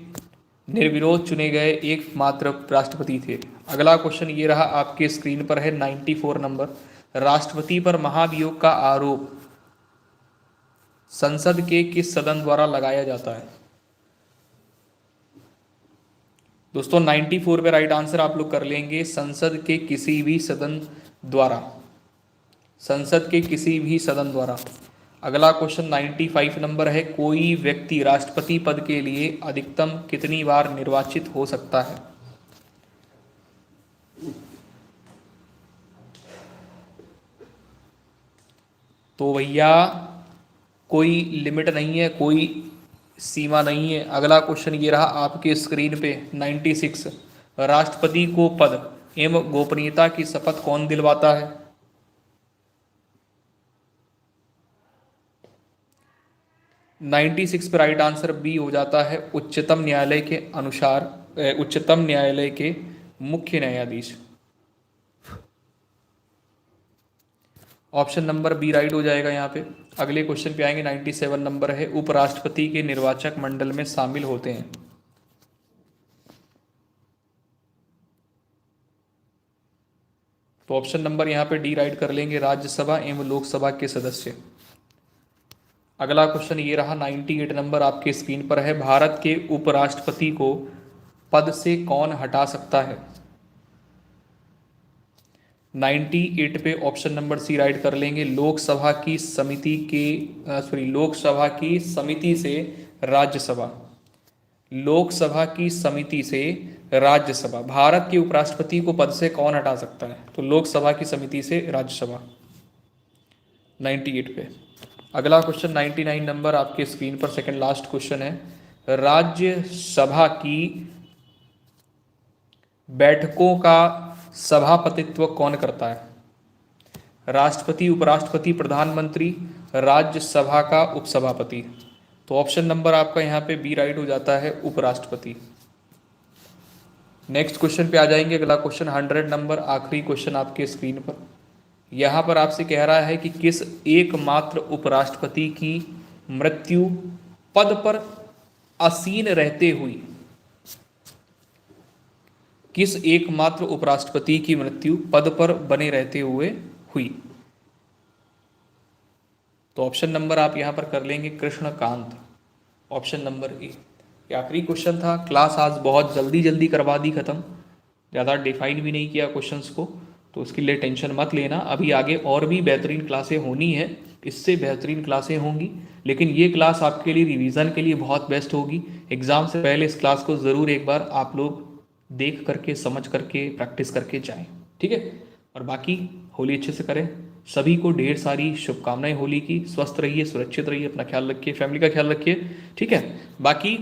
निर्विरोध चुने गए एकमात्र राष्ट्रपति थे। अगला क्वेश्चन ये रहा आपके स्क्रीन पर है, 94 नंबर। राष्ट्रपति पर महाभियोग का आरोप संसद के किस सदन द्वारा लगाया जाता है? दोस्तों 94 पे राइट आंसर आप लोग कर लेंगे, संसद के किसी भी सदन द्वारा, संसद के किसी भी सदन द्वारा। अगला क्वेश्चन 95 नंबर है। कोई व्यक्ति राष्ट्रपति पद के लिए अधिकतम कितनी बार निर्वाचित हो सकता है? तो भैया कोई लिमिट नहीं है, कोई सीमा नहीं है। अगला क्वेश्चन ये रहा आपके स्क्रीन पे, 96। राष्ट्रपति को पद एवं गोपनीयता की शपथ कौन दिलवाता है? नाइन्टी सिक्स पर राइट आंसर बी हो जाता है, उच्चतम न्यायालय के अनुसार, उच्चतम न्यायालय के मुख्य न्यायाधीश। ऑप्शन नंबर बी राइट हो जाएगा यहाँ पे। अगले क्वेश्चन पे आएंगे, 97 नंबर है। उपराष्ट्रपति के निर्वाचक मंडल में शामिल होते हैं? तो ऑप्शन नंबर यहाँ पे डी राइट कर लेंगे, राज्यसभा एवं लोकसभा के सदस्य। अगला क्वेश्चन ये रहा, 98 नंबर आपके स्क्रीन पर है। भारत के उपराष्ट्रपति को पद से कौन हटा सकता है? 98 पे ऑप्शन नंबर सी राइट कर लेंगे, लोकसभा की समिति के लोकसभा की समिति से राज्यसभा, लोकसभा की समिति से राज्यसभा। भारत के उपराष्ट्रपति को पद से कौन हटा सकता है? तो लोकसभा की समिति से राज्यसभा। 98 पे। अगला क्वेश्चन 99 नंबर आपके स्क्रीन पर, सेकंड लास्ट क्वेश्चन है। राज्यसभा की बैठकों का सभापतित्व कौन करता है? राष्ट्रपति, उपराष्ट्रपति, प्रधानमंत्री, राज्यसभा का उपसभापति। तो ऑप्शन नंबर आपका यहाँ पे बी राइट हो जाता है, उपराष्ट्रपति। नेक्स्ट क्वेश्चन पे आ जाएंगे। अगला क्वेश्चन 100 नंबर, आखिरी क्वेश्चन आपके स्क्रीन पर। यहाँ पर आपसे कह रहा है कि किस एकमात्र उपराष्ट्रपति की मृत्यु पद पर आसीन रहते हुई, किस एकमात्र उपराष्ट्रपति की मृत्यु पद पर बने रहते हुए हुई? तो ऑप्शन नंबर आप यहां पर कर लेंगे कृष्णकांत, ऑप्शन नंबर ए। ये आखिरी क्वेश्चन था। क्लास आज बहुत जल्दी जल्दी करवा दी खत्म, ज़्यादा डिफाइन भी नहीं किया क्वेश्चंस को, तो उसके लिए टेंशन मत लेना। अभी आगे और भी बेहतरीन क्लासें होनी है, इससे बेहतरीन क्लासें होंगी, लेकिन ये क्लास आपके लिए रिवीजन के लिए बहुत बेस्ट होगी। एग्ज़ाम से पहले इस क्लास को ज़रूर एक बार आप लोग देख करके, समझ करके, प्रैक्टिस करके जाएं, ठीक है। और बाकी होली अच्छे से करें। सभी को ढेर सारी शुभकामनाएं होली की। स्वस्थ रहिए, सुरक्षित रहिए, अपना ख्याल रखिए, फैमिली का ख्याल रखिए, ठीक है। बाकी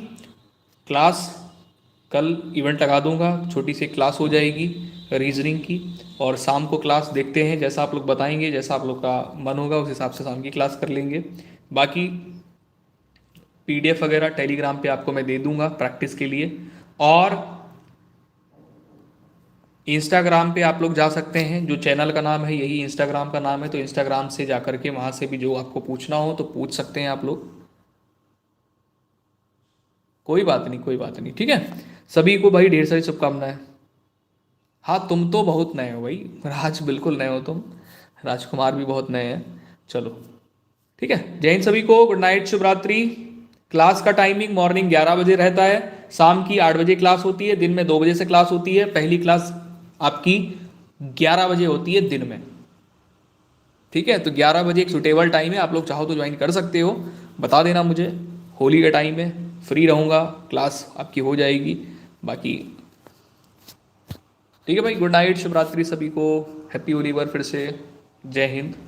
क्लास कल इवेंट लगा दूंगा, छोटी सी क्लास हो जाएगी रीजनिंग की, और शाम को क्लास देखते हैं, जैसा आप लोग बताएंगे, जैसा आप लोग का मन होगा उस हिसाब से शाम की क्लास कर लेंगे। बाकी PDF वगैरह टेलीग्राम पे आपको मैं दे दूंगा प्रैक्टिस के लिए, और इंस्टाग्राम पे आप लोग जा सकते हैं, जो चैनल का नाम है यही इंस्टाग्राम का नाम है, तो इंस्टाग्राम से जा करके वहाँ से भी जो आपको पूछना हो तो पूछ सकते हैं आप लोग। कोई बात नहीं, कोई बात नहीं, ठीक है। सभी को भाई ढेर सारी शुभकामनाएं। हाँ, तुम तो बहुत नए हो भाई, राज बिल्कुल नए हो तुम, राजकुमार भी बहुत नए हैं। चलो ठीक है, जय हिंद सभी को, गुड नाइट, शुभ रात्रि। क्लास का टाइमिंग मॉर्निंग 11 बजे रहता है, शाम की 8 बजे क्लास होती है, दिन में 2 बजे से क्लास होती है। पहली क्लास आपकी 11 बजे होती है दिन में, ठीक है। तो 11 बजे एक सुटेबल टाइम है, आप लोग चाहो तो ज्वाइन कर सकते हो, बता देना मुझे। होली का टाइम है, फ्री रहूँगा, क्लास आपकी हो जाएगी। बाकी ठीक है भाई, गुड नाइट, शुभ रात्रि सभी को, हैप्पी होली बार फिर से, जय हिंद।